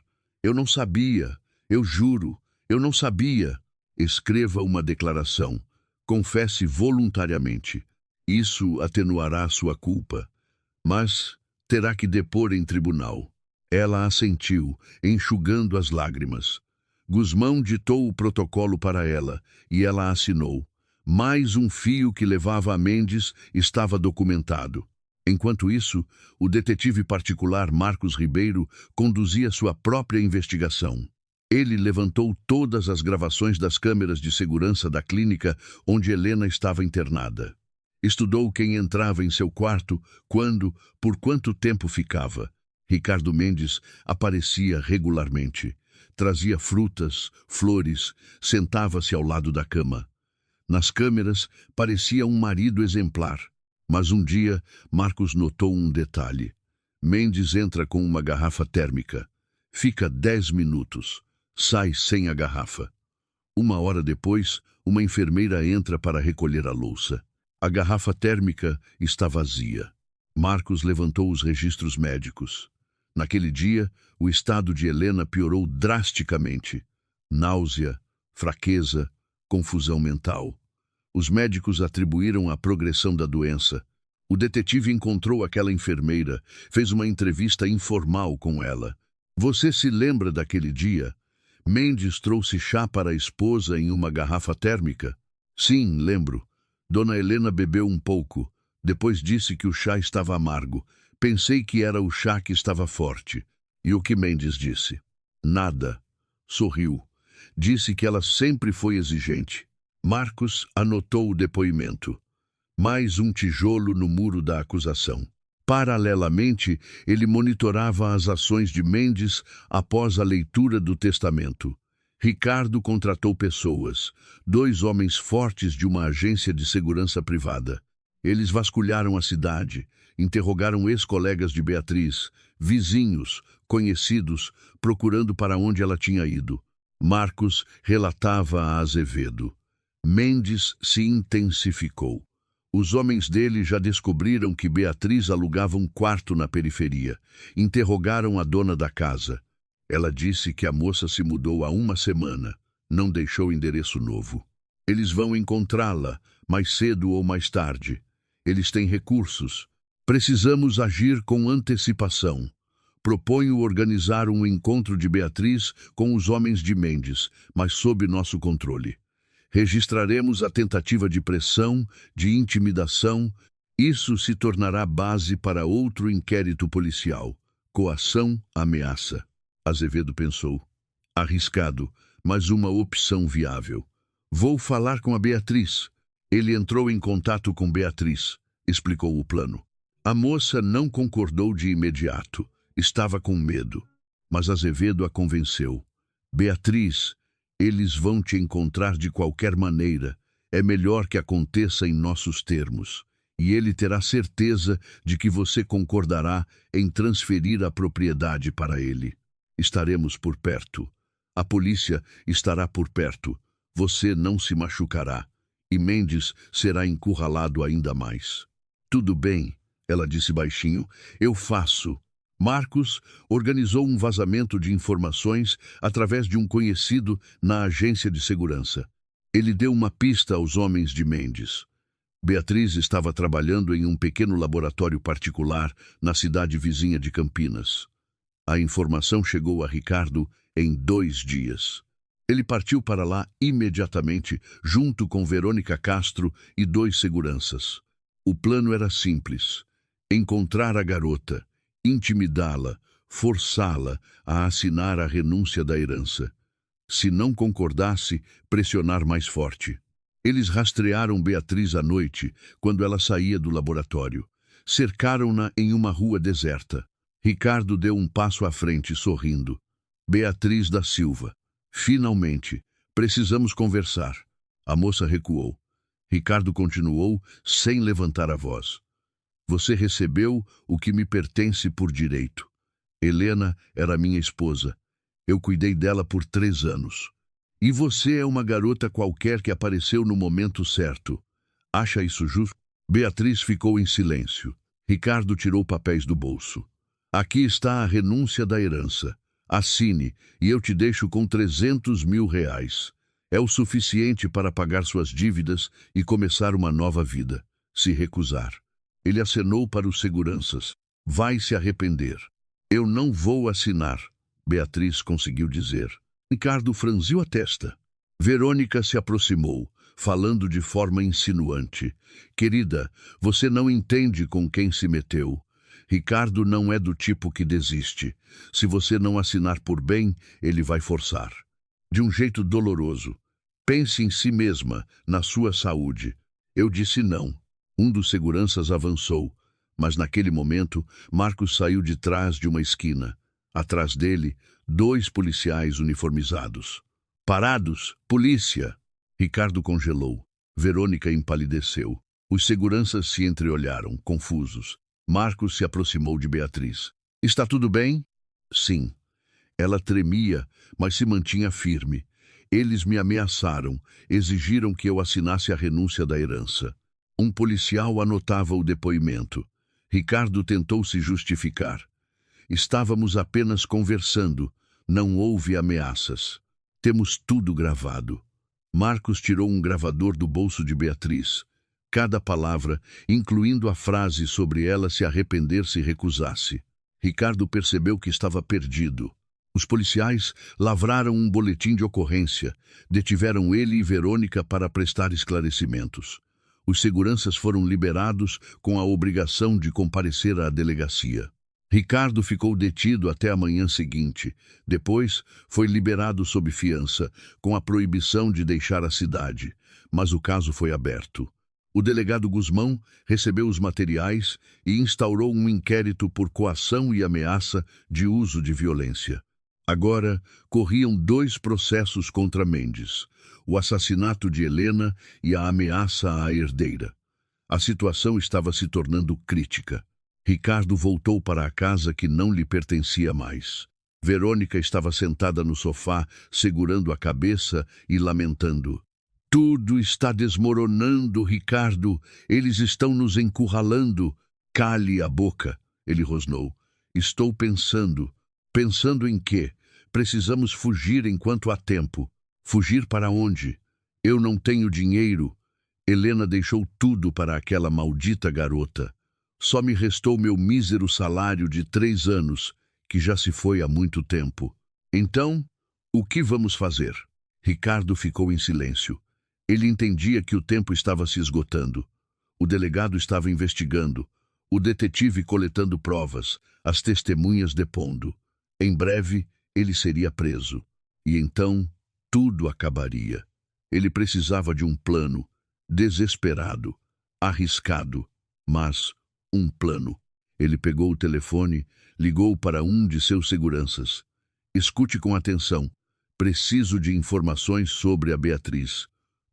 Eu não sabia. Eu juro. Eu não sabia. Escreva uma declaração. Confesse voluntariamente. Isso atenuará sua culpa. Mas terá que depor em tribunal. Ela assentiu, enxugando as lágrimas. Gusmão ditou o protocolo para ela, e ela assinou. Mais um fio que levava a Mendes estava documentado. Enquanto isso, o detetive particular Marcos Ribeiro conduzia sua própria investigação. Ele levantou todas as gravações das câmeras de segurança da clínica onde Helena estava internada. Estudou quem entrava em seu quarto, quando, por quanto tempo ficava. Ricardo Mendes aparecia regularmente. Trazia frutas, flores, sentava-se ao lado da cama. Nas câmeras, parecia um marido exemplar. Mas um dia, Marcos notou um detalhe. Mendes entra com uma garrafa térmica. Fica 10 minutos. Sai sem a garrafa. 1 hora depois, uma enfermeira entra para recolher a louça. A garrafa térmica está vazia. Marcos levantou os registros médicos. Naquele dia, o estado de Helena piorou drasticamente. Náusea, fraqueza, confusão mental. Os médicos atribuíram a progressão da doença. O detetive encontrou aquela enfermeira, fez uma entrevista informal com ela. Você se lembra daquele dia? Mendes trouxe chá para a esposa em uma garrafa térmica? Sim, lembro. Dona Helena bebeu um pouco. Depois disse que o chá estava amargo. Pensei que era o chá que estava forte. E o que Mendes disse? Nada. Sorriu. Disse que ela sempre foi exigente. Marcos anotou o depoimento. Mais um tijolo no muro da acusação. Paralelamente, ele monitorava as ações de Mendes após a leitura do testamento. Ricardo contratou pessoas, 2 homens fortes de uma agência de segurança privada. Eles vasculharam a cidade, interrogaram ex-colegas de Beatriz, vizinhos, conhecidos, procurando para onde ela tinha ido. Marcos relatava a Azevedo. Mendes se intensificou. Os homens dele já descobriram que Beatriz alugava um quarto na periferia. Interrogaram a dona da casa. Ela disse que a moça se mudou há 1 semana. Não deixou endereço novo. Eles vão encontrá-la, mais cedo ou mais tarde. Eles têm recursos. Precisamos agir com antecipação. Proponho organizar um encontro de Beatriz com os homens de Mendes, mas sob nosso controle. Registraremos a tentativa de pressão, de intimidação. Isso se tornará base para outro inquérito policial. Coação, ameaça. Azevedo pensou. Arriscado, mas uma opção viável. Vou falar com a Beatriz. Ele entrou em contato com Beatriz, explicou o plano. A moça não concordou de imediato. Estava com medo. Mas Azevedo a convenceu. Beatriz, eles vão te encontrar de qualquer maneira. É melhor que aconteça em nossos termos. E ele terá certeza de que você concordará em transferir a propriedade para ele. Estaremos por perto. A polícia estará por perto. Você não se machucará. E Mendes será encurralado ainda mais. Tudo bem, ela disse baixinho. Eu faço. Marcos organizou um vazamento de informações através de um conhecido na agência de segurança. Ele deu uma pista aos homens de Mendes. Beatriz estava trabalhando em um pequeno laboratório particular na cidade vizinha de Campinas. A informação chegou a Ricardo em 2 dias. Ele partiu para lá imediatamente, junto com Verônica Castro e 2 seguranças. O plano era simples: encontrar a garota, intimidá-la, forçá-la a assinar a renúncia da herança. Se não concordasse, pressionar mais forte. Eles rastrearam Beatriz à noite, quando ela saía do laboratório. Cercaram-na em uma rua deserta. Ricardo deu um passo à frente, sorrindo. Beatriz da Silva. Finalmente, precisamos conversar. A moça recuou. Ricardo continuou, sem levantar a voz. Você recebeu o que me pertence por direito. Helena era minha esposa. Eu cuidei dela por 3 anos. E você é uma garota qualquer que apareceu no momento certo. Acha isso justo? Beatriz ficou em silêncio. Ricardo tirou papéis do bolso. Aqui está a renúncia da herança. Assine, e eu te deixo com 300 mil reais. É o suficiente para pagar suas dívidas e começar uma nova vida. Se recusar. Ele acenou para os seguranças. Vai se arrepender. Eu não vou assinar, Beatriz conseguiu dizer. Ricardo franziu a testa. Verônica se aproximou, falando de forma insinuante. Querida, você não entende com quem se meteu. Ricardo não é do tipo que desiste. Se você não assinar por bem, ele vai forçar. De um jeito doloroso. Pense em si mesma, na sua saúde. Eu disse não. Um dos seguranças avançou, mas naquele momento, Marcos saiu de trás de uma esquina. Atrás dele, 2 policiais uniformizados. Parados! Polícia! Ricardo congelou. Verônica empalideceu. Os seguranças se entreolharam, confusos. Marcos se aproximou de Beatriz. Está tudo bem? Sim. Ela tremia, mas se mantinha firme. Eles me ameaçaram, exigiram que eu assinasse a renúncia da herança. Um policial anotava o depoimento. Ricardo tentou se justificar. Estávamos apenas conversando. Não houve ameaças. Temos tudo gravado. Marcos tirou um gravador do bolso de Beatriz. Cada palavra, incluindo a frase sobre ela se arrepender se recusasse. Ricardo percebeu que estava perdido. Os policiais lavraram um boletim de ocorrência. Detiveram ele e Verônica para prestar esclarecimentos. Os seguranças foram liberados com a obrigação de comparecer à delegacia. Ricardo ficou detido até a manhã seguinte. Depois, foi liberado sob fiança, com a proibição de deixar a cidade. Mas o caso foi aberto. O delegado Guzmão recebeu os materiais e instaurou um inquérito por coação e ameaça de uso de violência. Agora, corriam 2 processos contra Mendes: o assassinato de Helena e a ameaça à herdeira. A situação estava se tornando crítica. Ricardo voltou para a casa que não lhe pertencia mais. Verônica estava sentada no sofá, segurando a cabeça e lamentando. Tudo está desmoronando, Ricardo. Eles estão nos encurralando. Cale a boca, ele rosnou. Estou pensando. Pensando em quê? Precisamos fugir enquanto há tempo. Fugir para onde? Eu não tenho dinheiro. Helena deixou tudo para aquela maldita garota. Só me restou meu mísero salário de 3 anos que já se foi há muito tempo. Então, o que vamos fazer? Ricardo ficou em silêncio. Ele entendia que o tempo estava se esgotando. O delegado estava investigando, o detetive coletando provas, as testemunhas depondo. Em breve, ele seria preso. E então, tudo acabaria. Ele precisava de um plano, desesperado, arriscado, mas um plano. Ele pegou o telefone, ligou para um de seus seguranças. Escute com atenção. Preciso de informações sobre a Beatriz.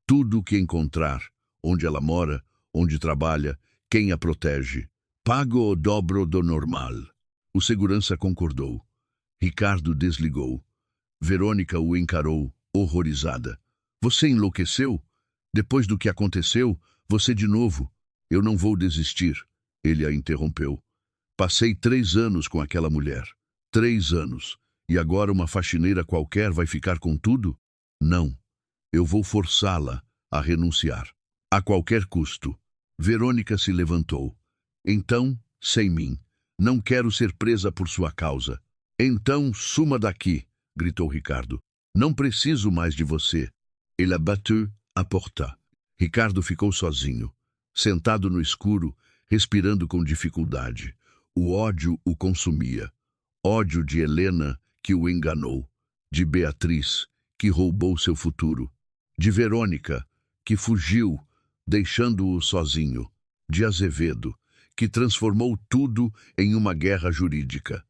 Tudo o que encontrar, onde ela mora, onde trabalha, quem a protege. Pago o dobro do normal. O segurança concordou. Ricardo desligou. Verônica o encarou, horrorizada. Você enlouqueceu? Depois do que aconteceu, você de novo. Eu não vou desistir. Ele a interrompeu. Passei 3 anos com aquela mulher. 3 anos. E agora uma faxineira qualquer vai ficar com tudo? Não. Eu vou forçá-la a renunciar. A qualquer custo. Verônica se levantou. Então, sem mim. Não quero ser presa por sua causa. Então, suma daqui, gritou Ricardo. Não preciso mais de você. Ele abateu a porta. Ricardo ficou sozinho, sentado no escuro, respirando com dificuldade. O ódio o consumia. Ódio de Helena, que o enganou. De Beatriz, que roubou seu futuro. De Verônica, que fugiu, deixando-o sozinho. De Azevedo, que transformou tudo em uma guerra jurídica.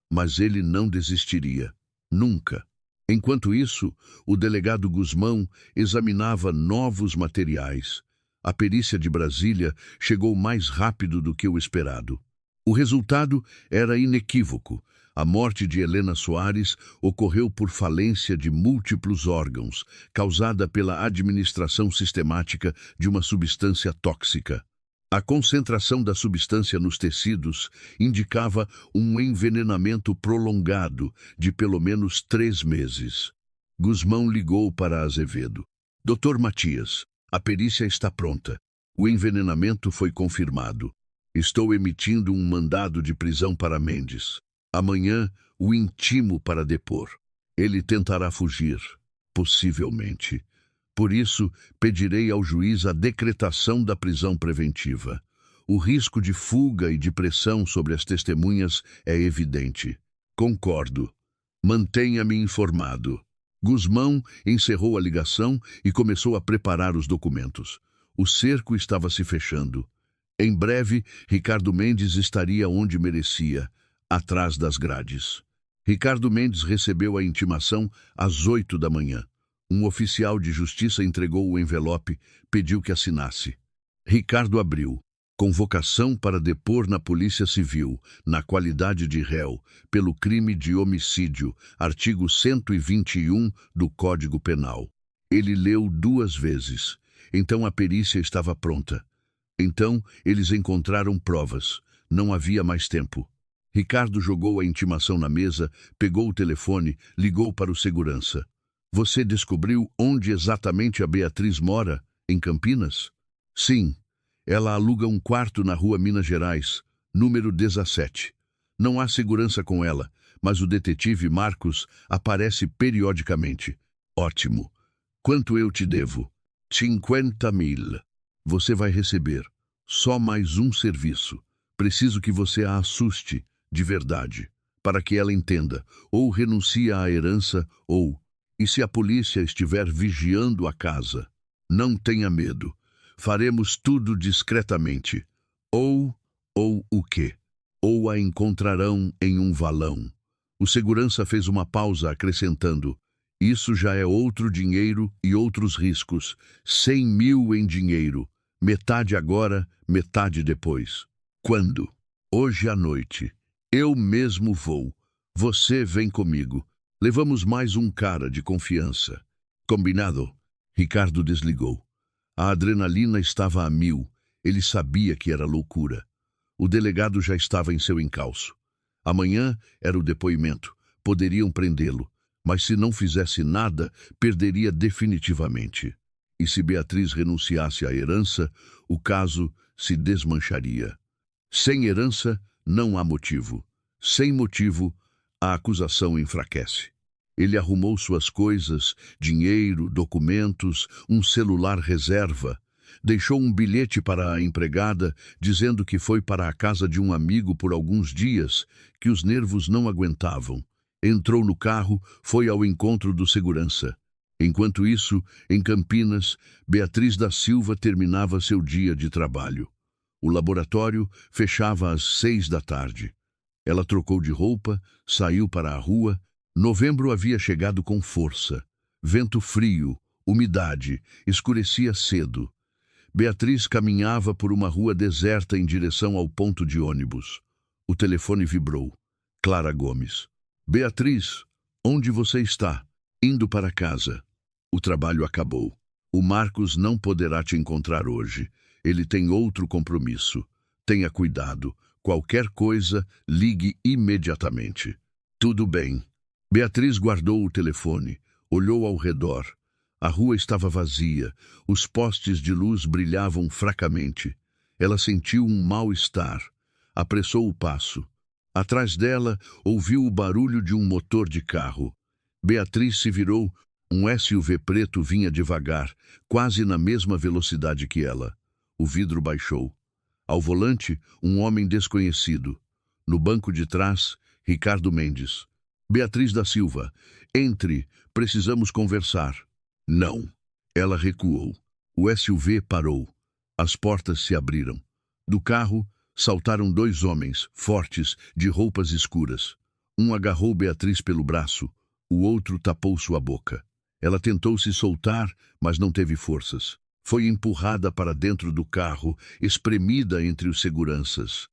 Mas ele não desistiria. Nunca. Enquanto isso, o delegado Guzmão examinava novos materiais. A perícia de Brasília chegou mais rápido do que o esperado. O resultado era inequívoco. A morte de Helena Soares ocorreu por falência de múltiplos órgãos, causada pela administração sistemática de uma substância tóxica. A concentração da substância nos tecidos indicava um envenenamento prolongado de pelo menos 3 meses. Guzmão ligou para Azevedo. Dr. Matias, a perícia está pronta. O envenenamento foi confirmado. Estou emitindo um mandado de prisão para Mendes. Amanhã o intimo para depor. Ele tentará fugir, possivelmente. Por isso, pedirei ao juiz a decretação da prisão preventiva. O risco de fuga e de pressão sobre as testemunhas é evidente. Concordo. Mantenha-me informado. Guzmão encerrou a ligação e começou a preparar os documentos. O cerco estava se fechando. Em breve, Ricardo Mendes estaria onde merecia, atrás das grades. Ricardo Mendes recebeu a intimação às 8 da manhã. Um oficial de justiça entregou o envelope, pediu que assinasse. Ricardo abriu. Convocação para depor na Polícia Civil, na qualidade de réu, pelo crime de homicídio, artigo 121 do Código Penal. Ele leu 2 vezes. Então a perícia estava pronta. Então eles encontraram provas. Não havia mais tempo. Ricardo jogou a intimação na mesa, pegou o telefone, ligou para o segurança. Você descobriu onde exatamente a Beatriz mora, em Campinas? Sim. Ela aluga um quarto na rua Minas Gerais, número 17. Não há segurança com ela, mas o detetive Marcos aparece periodicamente. Ótimo. Quanto eu te devo? 50.000. Você vai receber. Só mais um serviço. Preciso que você a assuste, de verdade, para que ela entenda. Ou renuncia à herança, ou... E se a polícia estiver vigiando a casa? Não tenha medo. Faremos tudo discretamente. Ou o quê? Ou a encontrarão em um valão. O segurança fez uma pausa, acrescentando: isso já é outro dinheiro e outros riscos. 100.000 em dinheiro. Metade agora, metade depois. Quando? Hoje à noite. Eu mesmo vou. Você vem comigo. Levamos mais um cara de confiança. Combinado? Ricardo desligou. A adrenalina estava a 1000. Ele sabia que era loucura. O delegado já estava em seu encalço. Amanhã era o depoimento. Poderiam prendê-lo, mas se não fizesse nada, perderia definitivamente. E se Beatriz renunciasse à herança, o caso se desmancharia. Sem herança, não há motivo. Sem motivo, a acusação enfraquece. Ele arrumou suas coisas, dinheiro, documentos, um celular reserva. Deixou um bilhete para a empregada, dizendo que foi para a casa de um amigo por alguns dias, que os nervos não aguentavam. Entrou no carro, foi ao encontro do segurança. Enquanto isso, em Campinas, Beatriz da Silva terminava seu dia de trabalho. O laboratório fechava às 6 da tarde. Ela trocou de roupa, saiu para a rua. Novembro havia chegado com força. Vento frio, umidade, escurecia cedo. Beatriz caminhava por uma rua deserta em direção ao ponto de ônibus. O telefone vibrou. Clara Gomes. Beatriz, onde você está? Indo para casa. O trabalho acabou. O Marcos não poderá te encontrar hoje. Ele tem outro compromisso. Tenha cuidado. Qualquer coisa, ligue imediatamente. Tudo bem. Beatriz guardou o telefone, olhou ao redor. A rua estava vazia, os postes de luz brilhavam fracamente. Ela sentiu um mal-estar. Apressou o passo. Atrás dela, ouviu o barulho de um motor de carro. Beatriz se virou. Um SUV preto vinha devagar, quase na mesma velocidade que ela. O vidro baixou. Ao volante, um homem desconhecido. No banco de trás, Ricardo Mendes. Beatriz da Silva, entre, precisamos conversar. Não. Ela recuou. O SUV parou. As portas se abriram. Do carro, saltaram dois homens, fortes, de roupas escuras. Um agarrou Beatriz pelo braço, o outro tapou sua boca. Ela tentou se soltar, mas não teve forças. Foi empurrada para dentro do carro, espremida entre os seguranças.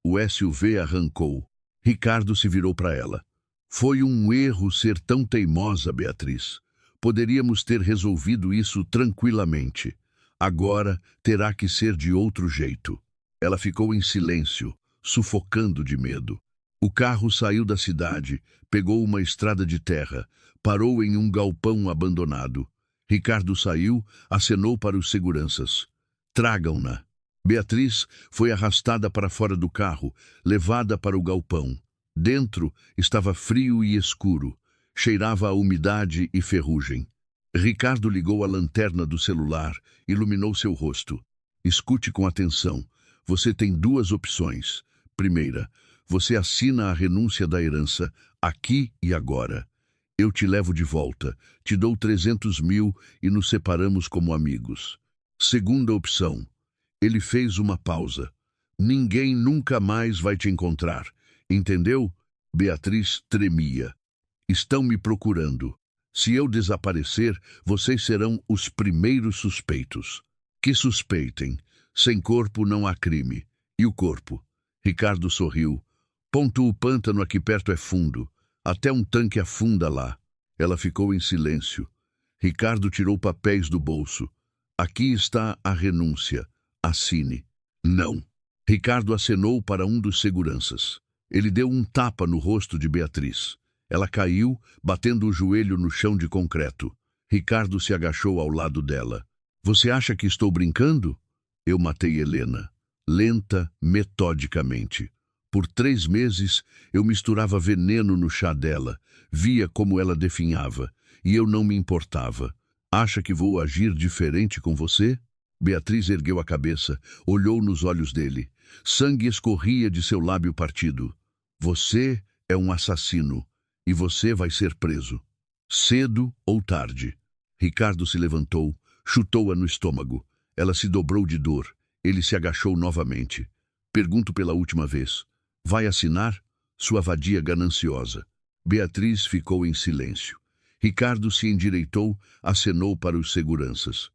O SUV arrancou. Ricardo se virou para ela. Foi um erro ser tão teimosa, Beatriz. Poderíamos ter resolvido isso tranquilamente. Agora terá que ser de outro jeito. Ela ficou em silêncio, sufocando de medo. O carro saiu da cidade, pegou uma estrada de terra, parou em um galpão abandonado. Ricardo saiu, acenou para os seguranças. Tragam-na. Beatriz foi arrastada para fora do carro, levada para o galpão. Dentro estava frio e escuro, cheirava a umidade e ferrugem. Ricardo ligou a lanterna do celular, iluminou seu rosto. Escute com atenção. Você tem duas opções. Primeira, você assina a renúncia da herança, aqui e agora. Eu te levo de volta, te dou 300 mil e nos separamos como amigos. Segunda opção. Ele fez uma pausa. Ninguém nunca mais vai te encontrar. Entendeu? Beatriz tremia. Estão me procurando. Se eu desaparecer, vocês serão os primeiros suspeitos. Que suspeitem. Sem corpo não há crime. E o corpo? Ricardo sorriu. O pântano aqui perto é fundo. Até um tanque afunda lá. Ela ficou em silêncio. Ricardo tirou papéis do bolso. Aqui está a renúncia. Assine. Não. Ricardo acenou para um dos seguranças. Ele deu um tapa no rosto de Beatriz. Ela caiu, batendo o joelho no chão de concreto. Ricardo se agachou ao lado dela. Você acha que estou brincando? Eu matei Helena. Lenta, metodicamente. Por 3 meses, eu misturava veneno no chá dela. Via como ela definhava. E eu não me importava. Acha que vou agir diferente com você? Beatriz ergueu a cabeça, olhou nos olhos dele. Sangue escorria de seu lábio partido. Você é um assassino. E você vai ser preso. Cedo ou tarde. Ricardo se levantou, chutou-a no estômago. Ela se dobrou de dor. Ele se agachou novamente. Pergunto pela última vez. Vai assinar? Sua vadia gananciosa. Beatriz ficou em silêncio. Ricardo se endireitou, acenou para os seguranças.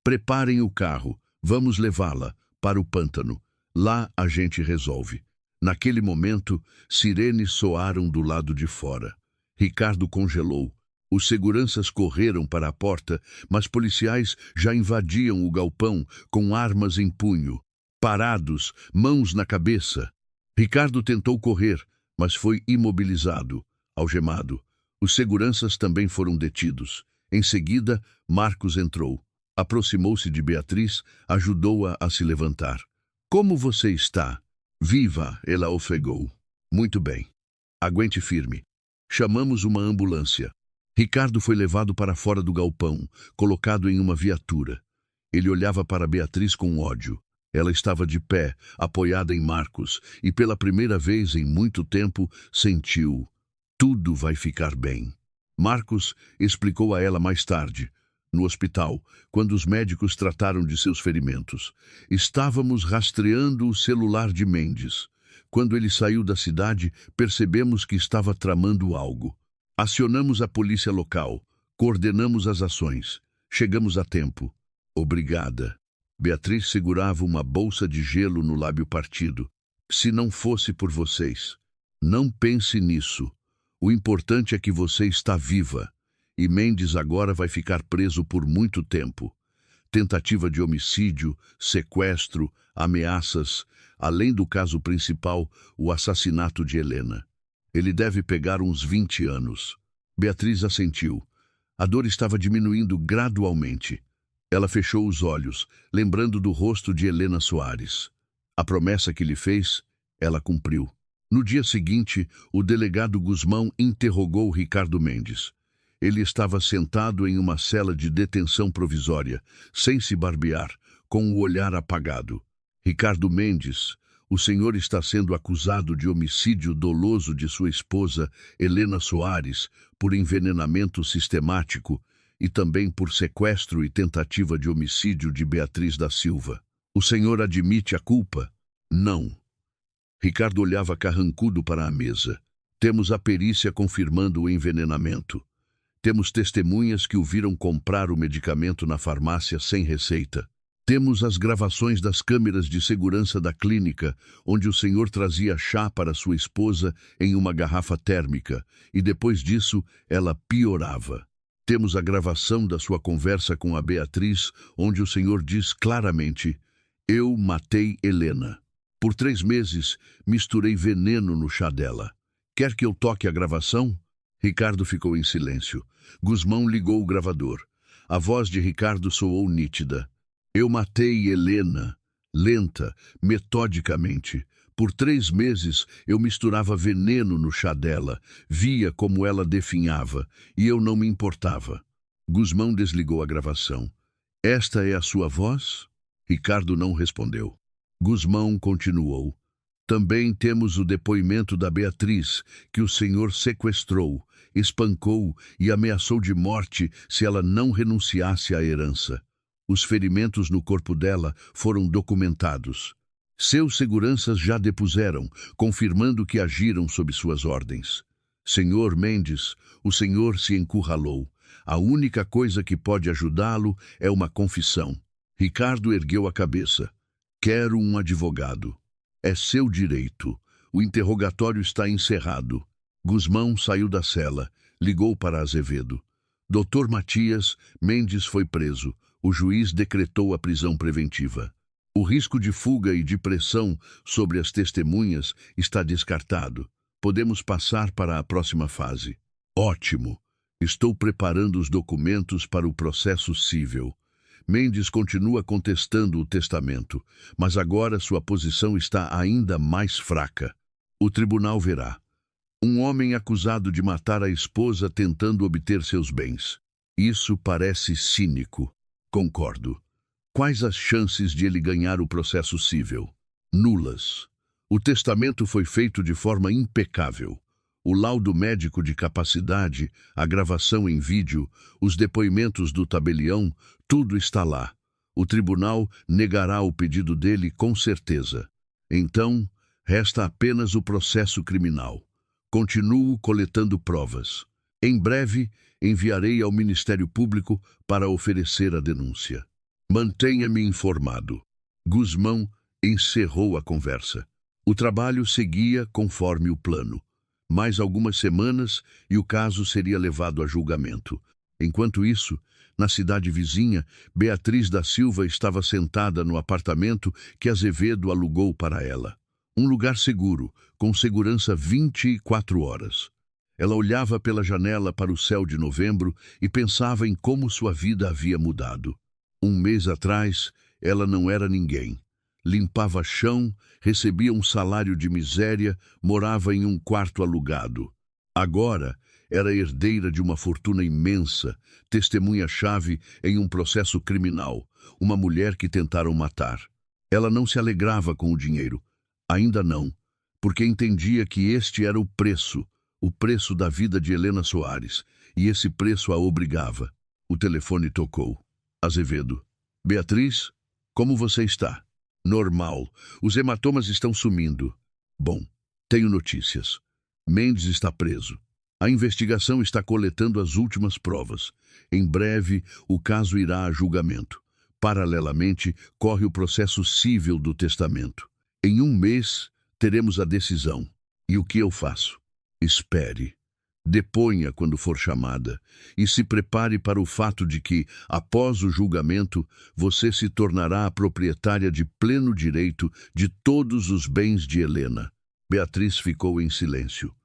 Preparem o carro. Vamos levá-la para o pântano. Lá a gente resolve. Naquele momento, sirenes soaram do lado de fora. Ricardo congelou. Os seguranças correram para a porta, mas policiais já invadiam o galpão com armas em punho. Parados, mãos na cabeça. Ricardo tentou correr, mas foi imobilizado, algemado. Os seguranças também foram detidos. Em seguida, Marcos entrou. Aproximou-se de Beatriz, ajudou-a a se levantar. Como você está? Viva, ela ofegou. Muito bem. Aguente firme. Chamamos uma ambulância. Ricardo foi levado para fora do galpão, colocado em uma viatura. Ele olhava para Beatriz com ódio. Ela estava de pé, apoiada em Marcos, e pela primeira vez em muito tempo sentiu: tudo vai ficar bem. Marcos explicou a ela mais tarde, no hospital, quando os médicos trataram de seus ferimentos. Estávamos rastreando o celular de Mendes. Quando ele saiu da cidade, percebemos que estava tramando algo. Acionamos a polícia local, coordenamos as ações. Chegamos a tempo. Obrigada. Beatriz segurava uma bolsa de gelo no lábio partido. Se não fosse por vocês. Não pense nisso. O importante é que você está viva. E Mendes agora vai ficar preso por muito tempo. Tentativa de homicídio, sequestro, ameaças, além do caso principal, o assassinato de Helena. Ele deve pegar uns 20 anos. Beatriz assentiu. A dor estava diminuindo gradualmente. Ela fechou os olhos, lembrando do rosto de Helena Soares. A promessa que lhe fez, ela cumpriu. No dia seguinte, o delegado Guzmão interrogou Ricardo Mendes. Ele estava sentado em uma cela de detenção provisória, sem se barbear, com o olhar apagado. Ricardo Mendes, o senhor está sendo acusado de homicídio doloso de sua esposa, Helena Soares, por envenenamento sistemático e também por sequestro e tentativa de homicídio de Beatriz da Silva. O senhor admite a culpa? Não. Ricardo olhava carrancudo para a mesa. Temos a perícia confirmando o envenenamento. Temos testemunhas que o viram comprar o medicamento na farmácia sem receita. Temos as gravações das câmeras de segurança da clínica, onde o senhor trazia chá para sua esposa em uma garrafa térmica, e depois disso ela piorava. Temos a gravação da sua conversa com a Beatriz, onde o senhor diz claramente: eu matei Helena. Por 3 meses, misturei veneno no chá dela. Quer que eu toque a gravação? Ricardo ficou em silêncio. Guzmão ligou o gravador. A voz de Ricardo soou nítida. Eu matei Helena, lenta, metodicamente. Por 3 meses eu misturava veneno no chá dela, via como ela definhava, e eu não me importava. Guzmão desligou a gravação. Esta é a sua voz? Ricardo não respondeu. Guzmão continuou. Também temos o depoimento da Beatriz, que o senhor sequestrou, espancou e ameaçou de morte se ela não renunciasse à herança. Os ferimentos no corpo dela foram documentados. Seus seguranças já depuseram, confirmando que agiram sob suas ordens. Senhor Mendes, o senhor se encurralou. A única coisa que pode ajudá-lo é uma confissão. Ricardo ergueu a cabeça. Quero um advogado. É seu direito. O interrogatório está encerrado. Guzmão saiu da cela. Ligou para Azevedo. Doutor Matias, Mendes foi preso. O juiz decretou a prisão preventiva. O risco de fuga e de pressão sobre as testemunhas está descartado. Podemos passar para a próxima fase. Ótimo. Estou preparando os documentos para o processo civil. Mendes continua contestando o testamento, mas agora sua posição está ainda mais fraca. O tribunal verá. Um homem acusado de matar a esposa tentando obter seus bens. Isso parece cínico. Concordo. Quais as chances de ele ganhar o processo civil? Nulas. O testamento foi feito de forma impecável. O laudo médico de capacidade, a gravação em vídeo, os depoimentos do tabelião, tudo está lá. O tribunal negará o pedido dele com certeza. Então, resta apenas o processo criminal. Continuo coletando provas. Em breve, enviarei ao Ministério Público para oferecer a denúncia. Mantenha-me informado. Guzmão encerrou a conversa. O trabalho seguia conforme o plano. Mais algumas semanas e o caso seria levado a julgamento. Enquanto isso, na cidade vizinha, Beatriz da Silva estava sentada no apartamento que Azevedo alugou para ela. Um lugar seguro, com segurança 24 horas. Ela olhava pela janela para o céu de novembro e pensava em como sua vida havia mudado. 1 mês atrás, ela não era ninguém. limpava chão, recebia um salário de miséria, morava em um quarto alugado. Agora, era herdeira de uma fortuna imensa, testemunha-chave em um processo criminal, uma mulher que tentaram matar. Ela não se alegrava com o dinheiro, ainda não, porque entendia que este era o preço da vida de Helena Soares, e esse preço a obrigava. O telefone tocou. Azevedo. Beatriz, como você está? Normal. Os hematomas estão sumindo. Bom, tenho notícias. Mendes está preso. A investigação está coletando as últimas provas. Em breve, o caso irá a julgamento. Paralelamente, corre o processo civil do testamento. Em um mês, teremos a decisão. E o que eu faço? Espere. Deponha quando for chamada e se prepare para o fato de que, após o julgamento, você se tornará a proprietária de pleno direito de todos os bens de Helena. Beatriz ficou em silêncio.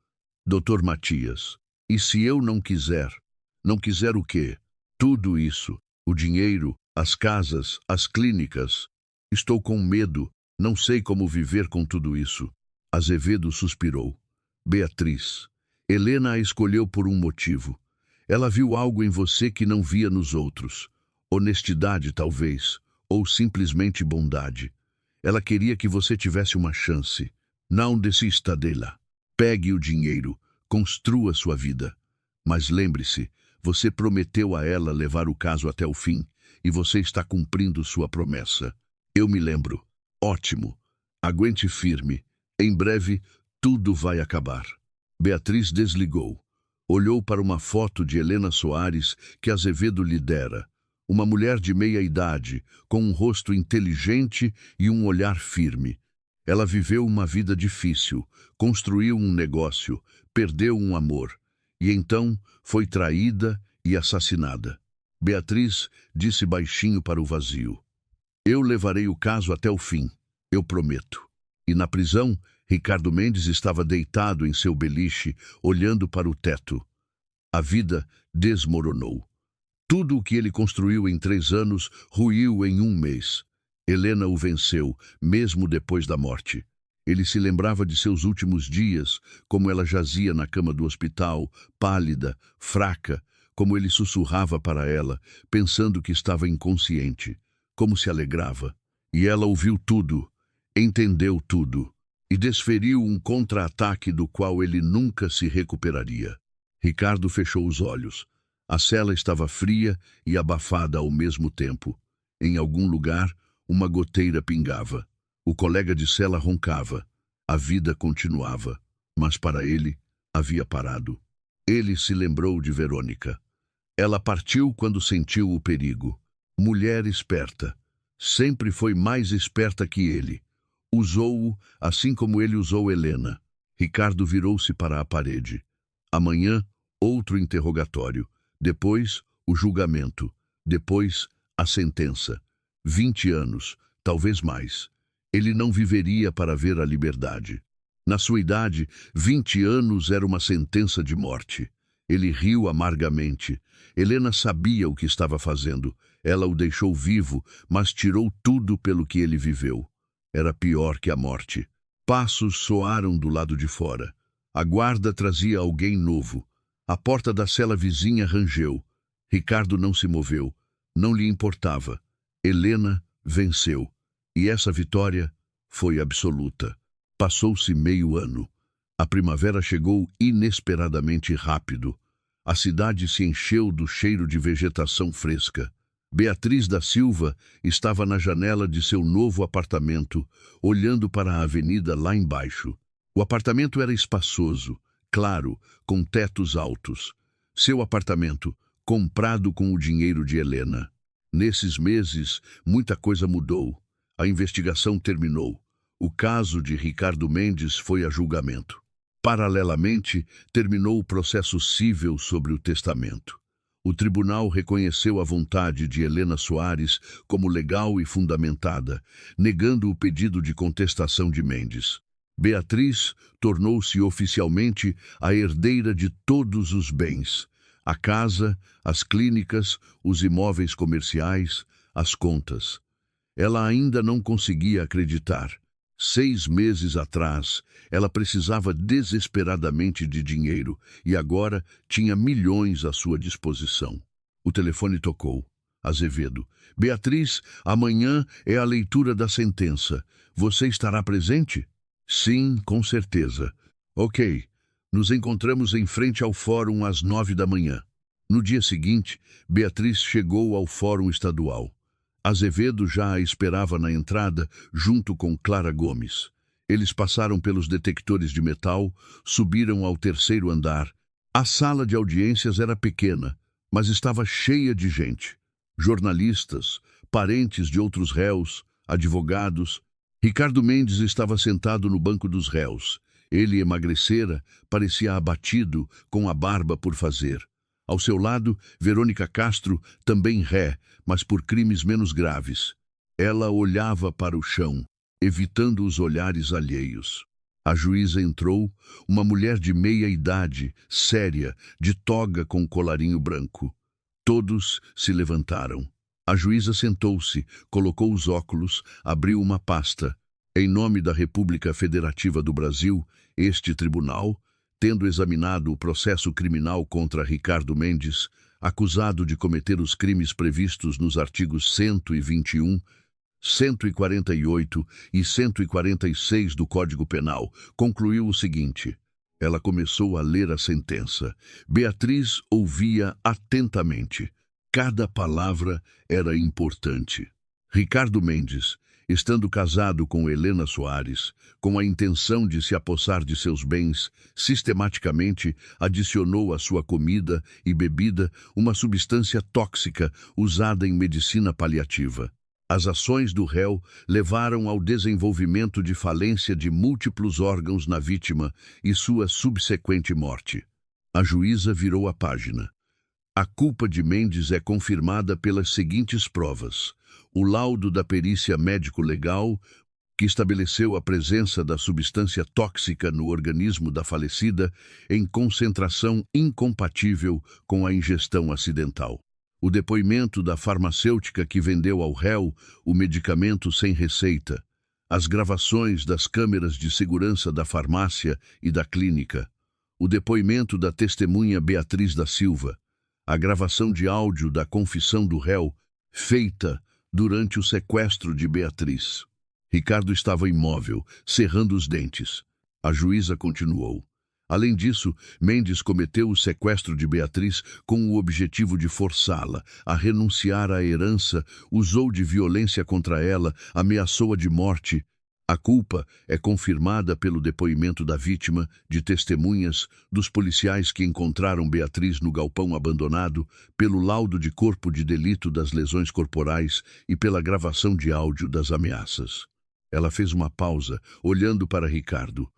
Doutor Matias, e se eu não quiser? Não quiser o quê? Tudo isso, o dinheiro, as casas, as clínicas. Estou com medo, não sei como viver com tudo isso. Azevedo suspirou. Beatriz, Helena a escolheu por um motivo. Ela viu algo em você que não via nos outros. Honestidade, talvez, ou simplesmente bondade. Ela queria que você tivesse uma chance. Não desista dela. Pegue o dinheiro, construa sua vida. Mas lembre-se, você prometeu a ela levar o caso até o fim, e você está cumprindo sua promessa. Eu me lembro. Ótimo. Aguente firme. Em breve, tudo vai acabar. Beatriz desligou. Olhou para uma foto de Helena Soares que Azevedo lhe dera. Uma mulher de meia idade, com um rosto inteligente e um olhar firme. Ela viveu uma vida difícil, construiu um negócio, perdeu um amor. E então foi traída e assassinada. Beatriz disse baixinho para o vazio. Eu levarei o caso até o fim, eu prometo. E na prisão, Ricardo Mendes estava deitado em seu beliche, olhando para o teto. A vida desmoronou. Tudo o que ele construiu em 3 anos ruiu em 1 mês. Helena o venceu, mesmo depois da morte. Ele se lembrava de seus últimos dias, como ela jazia na cama do hospital, pálida, fraca, como ele sussurrava para ela, pensando que estava inconsciente, como se alegrava. E ela ouviu tudo, entendeu tudo, e desferiu um contra-ataque do qual ele nunca se recuperaria. Ricardo fechou os olhos. A cela estava fria e abafada ao mesmo tempo. Em algum lugar, uma goteira pingava. O colega de cela roncava. A vida continuava, mas para ele havia parado. Ele se lembrou de Verônica. Ela partiu quando sentiu o perigo. Mulher esperta. Sempre foi mais esperta que ele. Usou-o assim como ele usou Helena. Ricardo virou-se para a parede. Amanhã, outro interrogatório. Depois, o julgamento. Depois, a sentença. 20 anos, talvez mais. Ele não viveria para ver a liberdade. Na sua idade, 20 anos era uma sentença de morte. Ele riu amargamente. Helena sabia o que estava fazendo. Ela o deixou vivo, mas tirou tudo pelo que ele viveu. Era pior que a morte. Passos soaram do lado de fora. A guarda trazia alguém novo. A porta da cela vizinha rangeu. Ricardo não se moveu. Não lhe importava. Helena venceu. E essa vitória foi absoluta. Passou-se meio ano. A primavera chegou inesperadamente rápido. A cidade se encheu do cheiro de vegetação fresca. Beatriz da Silva estava na janela de seu novo apartamento, olhando para a avenida lá embaixo. O apartamento era espaçoso, claro, com tetos altos. Seu apartamento, comprado com o dinheiro de Helena. Nesses meses, muita coisa mudou. A investigação terminou. O caso de Ricardo Mendes foi a julgamento. Paralelamente, terminou o processo civil sobre o testamento. O tribunal reconheceu a vontade de Helena Soares como legal e fundamentada, negando o pedido de contestação de Mendes. Beatriz tornou-se oficialmente a herdeira de todos os bens: a casa, as clínicas, os imóveis comerciais, as contas. Ela ainda não conseguia acreditar. 6 meses atrás, ela precisava desesperadamente de dinheiro e agora tinha milhões à sua disposição. O telefone tocou. Azevedo. Beatriz, amanhã é a leitura da sentença. Você estará presente? Sim, com certeza. Ok. Nos encontramos em frente ao fórum às 9 da manhã. No dia seguinte, Beatriz chegou ao fórum estadual. Azevedo já a esperava na entrada, junto com Clara Gomes. Eles passaram pelos detectores de metal, subiram ao 3º andar. A sala de audiências era pequena, mas estava cheia de gente. Jornalistas, parentes de outros réus, advogados. Ricardo Mendes estava sentado no banco dos réus. Ele emagrecera, parecia abatido, com a barba por fazer. Ao seu lado, Verônica Castro, também ré, mas por crimes menos graves. Ela olhava para o chão, evitando os olhares alheios. A juíza entrou, uma mulher de meia idade, séria, de toga com colarinho branco. Todos se levantaram. A juíza sentou-se, colocou os óculos, abriu uma pasta. Em nome da República Federativa do Brasil, este tribunal, tendo examinado o processo criminal contra Ricardo Mendes, acusado de cometer os crimes previstos nos artigos 121, 148 e 146 do Código Penal, concluiu o seguinte. Ela começou a ler a sentença. Beatriz ouvia atentamente. Cada palavra era importante. Ricardo Mendes, estando casado com Helena Soares, com a intenção de se apossar de seus bens, sistematicamente adicionou à sua comida e bebida uma substância tóxica usada em medicina paliativa. As ações do réu levaram ao desenvolvimento de falência de múltiplos órgãos na vítima e sua subsequente morte. A juíza virou a página. A culpa de Mendes é confirmada pelas seguintes provas. O laudo da perícia médico-legal, que estabeleceu a presença da substância tóxica no organismo da falecida em concentração incompatível com a ingestão acidental. O depoimento da farmacêutica que vendeu ao réu o medicamento sem receita. As gravações das câmeras de segurança da farmácia e da clínica. O depoimento da testemunha Beatriz da Silva. A gravação de áudio da confissão do réu, feita durante o sequestro de Beatriz. Ricardo estava imóvel, cerrando os dentes. A juíza continuou. Além disso, Mendes cometeu o sequestro de Beatriz com o objetivo de forçá-la a renunciar à herança, usou de violência contra ela, ameaçou-a de morte. A culpa é confirmada pelo depoimento da vítima, de testemunhas, dos policiais que encontraram Beatriz no galpão abandonado, pelo laudo de corpo de delito das lesões corporais e pela gravação de áudio das ameaças. Ela fez uma pausa, olhando para Ricardo.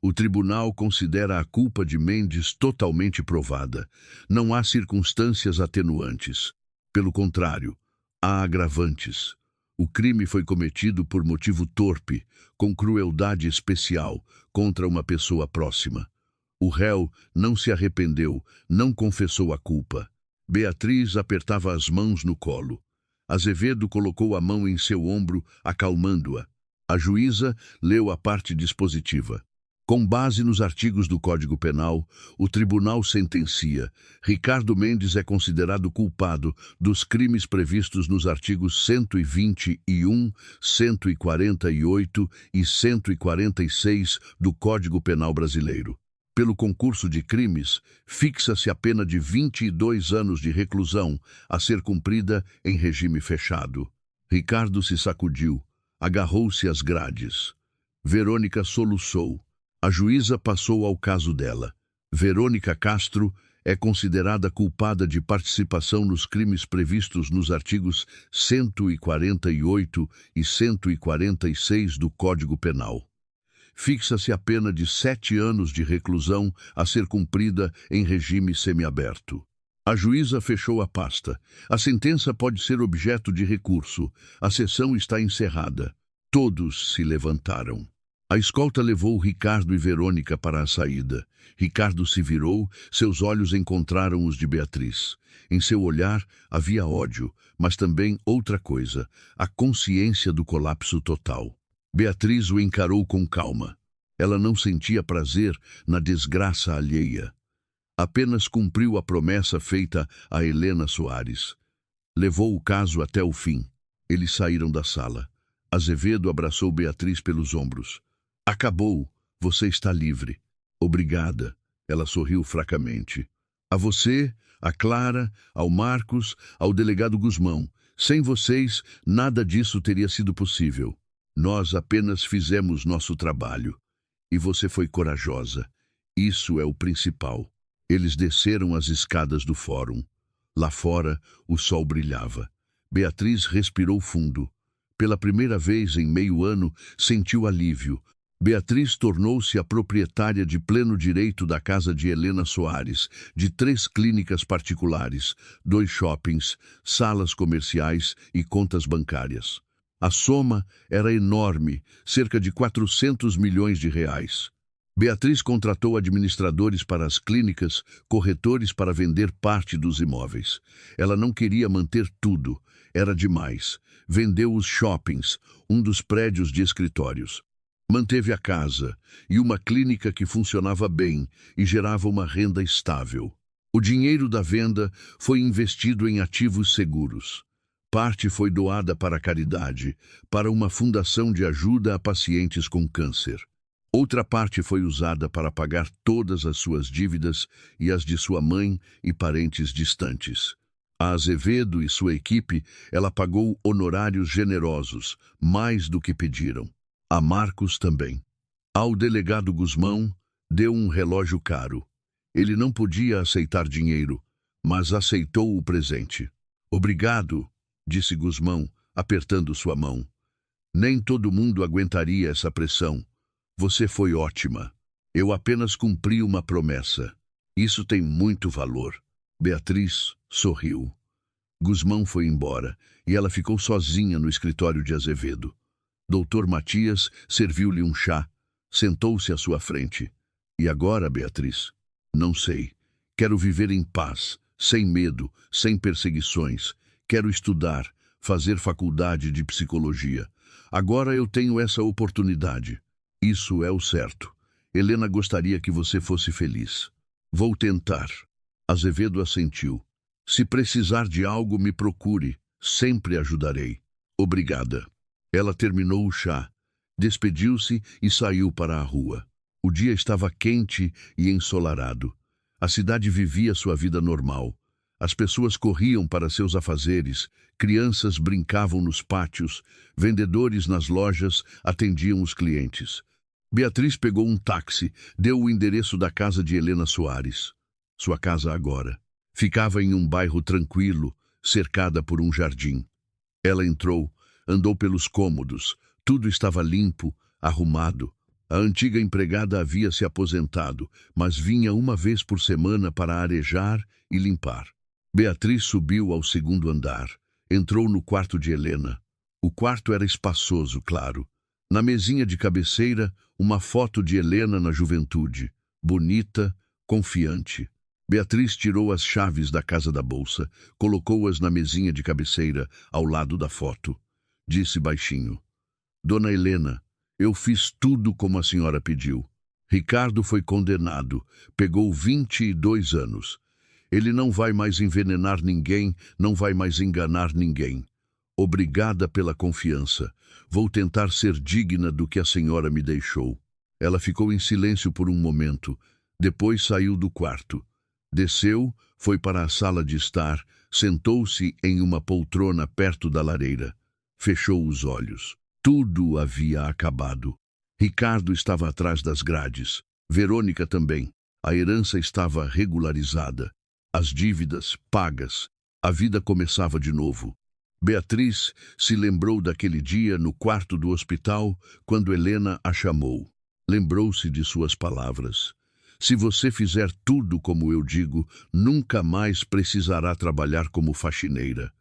O tribunal considera a culpa de Mendes totalmente provada. Não há circunstâncias atenuantes. Pelo contrário, há agravantes. O crime foi cometido por motivo torpe, com crueldade especial, contra uma pessoa próxima. O réu não se arrependeu, não confessou a culpa. Beatriz apertava as mãos no colo. Azevedo colocou a mão em seu ombro, acalmando-a. A juíza leu a parte dispositiva. Com base nos artigos do Código Penal, o tribunal sentencia: Ricardo Mendes é considerado culpado dos crimes previstos nos artigos 121, 148 e 146 do Código Penal brasileiro. Pelo concurso de crimes, fixa-se a pena de 22 anos de reclusão, a ser cumprida em regime fechado. Ricardo se sacudiu, agarrou-se às grades. Verônica soluçou. A juíza passou ao caso dela. Verônica Castro é considerada culpada de participação nos crimes previstos nos artigos 148 e 146 do Código Penal. Fixa-se a pena de 7 anos de reclusão a ser cumprida em regime semiaberto. A juíza fechou a pasta. A sentença pode ser objeto de recurso. A sessão está encerrada. Todos se levantaram. A escolta levou Ricardo e Verônica para a saída. Ricardo se virou, seus olhos encontraram os de Beatriz. Em seu olhar havia ódio, mas também outra coisa, a consciência do colapso total. Beatriz o encarou com calma. Ela não sentia prazer na desgraça alheia. Apenas cumpriu a promessa feita a Helena Soares. Levou o caso até o fim. Eles saíram da sala. Azevedo abraçou Beatriz pelos ombros. Acabou. Você está livre. Obrigada. Ela sorriu fracamente. A você, a Clara, ao Marcos, ao delegado Guzmão. Sem vocês, nada disso teria sido possível. Nós apenas fizemos nosso trabalho. E você foi corajosa. Isso é o principal. Eles desceram as escadas do fórum. Lá fora, o sol brilhava. Beatriz respirou fundo. Pela primeira vez em meio ano, sentiu alívio. Beatriz tornou-se a proprietária de pleno direito da casa de Helena Soares, de 3 clínicas particulares, 2 shoppings, salas comerciais e contas bancárias. A soma era enorme, cerca de 400 milhões de reais. Beatriz contratou administradores para as clínicas, corretores para vender parte dos imóveis. Ela não queria manter tudo, era demais. Vendeu os shoppings, um dos prédios de escritórios. Manteve a casa e uma clínica que funcionava bem e gerava uma renda estável. O dinheiro da venda foi investido em ativos seguros. Parte foi doada para a caridade, para uma fundação de ajuda a pacientes com câncer. Outra parte foi usada para pagar todas as suas dívidas e as de sua mãe e parentes distantes. A Azevedo e sua equipe, ela pagou honorários generosos, mais do que pediram. A Marcos também. Ao delegado Guzmão, deu um relógio caro. Ele não podia aceitar dinheiro, mas aceitou o presente. Obrigado, disse Guzmão, apertando sua mão. Nem todo mundo aguentaria essa pressão. Você foi ótima. Eu apenas cumpri uma promessa. Isso tem muito valor. Beatriz sorriu. Guzmão foi embora e ela ficou sozinha no escritório de Azevedo. Doutor Matias serviu-lhe um chá, sentou-se à sua frente. E agora, Beatriz? Não sei. Quero viver em paz, sem medo, sem perseguições. Quero estudar, fazer faculdade de psicologia. Agora eu tenho essa oportunidade. Isso é o certo. Helena gostaria que você fosse feliz. Vou tentar. Azevedo assentiu. Se precisar de algo, me procure. Sempre ajudarei. Obrigada. Ela terminou o chá, despediu-se e saiu para a rua. O dia estava quente e ensolarado. A cidade vivia sua vida normal. As pessoas corriam para seus afazeres, crianças brincavam nos pátios, vendedores nas lojas atendiam os clientes. Beatriz pegou um táxi, deu o endereço da casa de Helena Soares. Sua casa agora. Ficava em um bairro tranquilo, cercada por um jardim. Ela entrou, andou pelos cômodos. Tudo estava limpo, arrumado. A antiga empregada havia se aposentado, mas vinha uma vez por semana para arejar e limpar. Beatriz subiu ao 2º andar. Entrou no quarto de Helena. O quarto era espaçoso, claro. Na mesinha de cabeceira, uma foto de Helena na juventude. Bonita, confiante. Beatriz tirou as chaves da casa da bolsa, colocou-as na mesinha de cabeceira, ao lado da foto. Disse baixinho. Dona Helena, eu fiz tudo como a senhora pediu. Ricardo foi condenado, pegou 22 anos. Ele não vai mais envenenar ninguém, não vai mais enganar ninguém. Obrigada pela confiança. Vou tentar ser digna do que a senhora me deixou. Ela ficou em silêncio por um momento. Depois saiu do quarto. Desceu, foi para a sala de estar, sentou-se em uma poltrona perto da lareira. Fechou os olhos. Tudo havia acabado. Ricardo estava atrás das grades. Verônica também. A herança estava regularizada. As dívidas pagas. A vida começava de novo. Beatriz se lembrou daquele dia no quarto do hospital, quando Helena a chamou. Lembrou-se de suas palavras. Se você fizer tudo como eu digo, nunca mais precisará trabalhar como faxineira.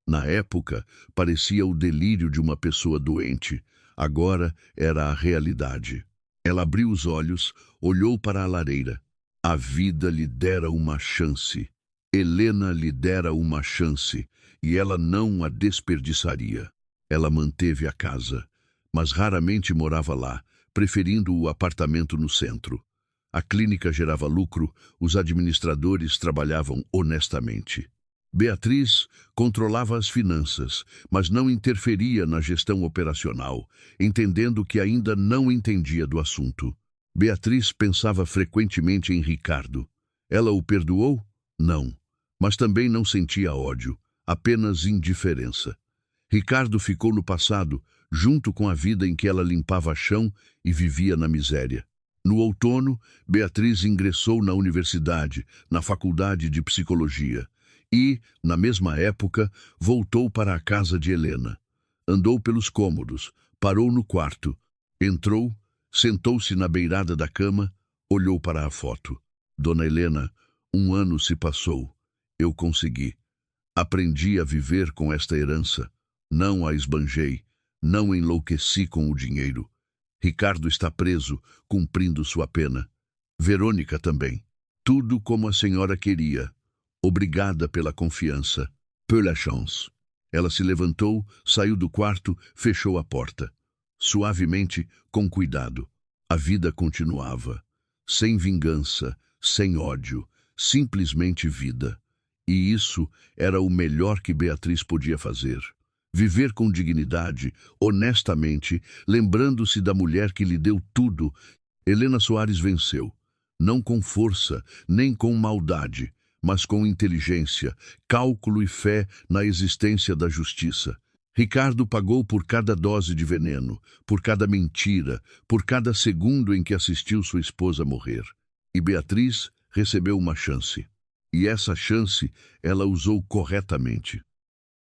Na época, parecia o delírio de uma pessoa doente. Agora era a realidade. Ela abriu os olhos, olhou para a lareira. A vida lhe dera uma chance. Helena lhe dera uma chance, e ela não a desperdiçaria. Ela manteve a casa, mas raramente morava lá, preferindo o apartamento no centro. A clínica gerava lucro, os administradores trabalhavam honestamente. Beatriz controlava as finanças, mas não interferia na gestão operacional, entendendo que ainda não entendia do assunto. Beatriz pensava frequentemente em Ricardo. Ela o perdoou? Não. Mas também não sentia ódio, apenas indiferença. Ricardo ficou no passado, junto com a vida em que ela limpava chão e vivia na miséria. No outono, Beatriz ingressou na universidade, na faculdade de psicologia, e, na mesma época, voltou para a casa de Helena. Andou pelos cômodos, parou no quarto, entrou, sentou-se na beirada da cama, olhou para a foto. Dona Helena, 1 ano se passou. Eu consegui. Aprendi a viver com esta herança. Não a esbanjei, não enlouqueci com o dinheiro. Ricardo está preso, cumprindo sua pena. Verônica também. Tudo como a senhora queria. Obrigada pela confiança. Peu la chance. Ela se levantou, saiu do quarto, fechou a porta. Suavemente, com cuidado. A vida continuava. Sem vingança, sem ódio, simplesmente vida. E isso era o melhor que Beatriz podia fazer. Viver com dignidade, honestamente, lembrando-se da mulher que lhe deu tudo. Helena Soares venceu. Não com força, nem com maldade, mas com inteligência, cálculo e fé na existência da justiça. Ricardo pagou por cada dose de veneno, por cada mentira, por cada segundo em que assistiu sua esposa morrer. E Beatriz recebeu uma chance. E essa chance ela usou corretamente.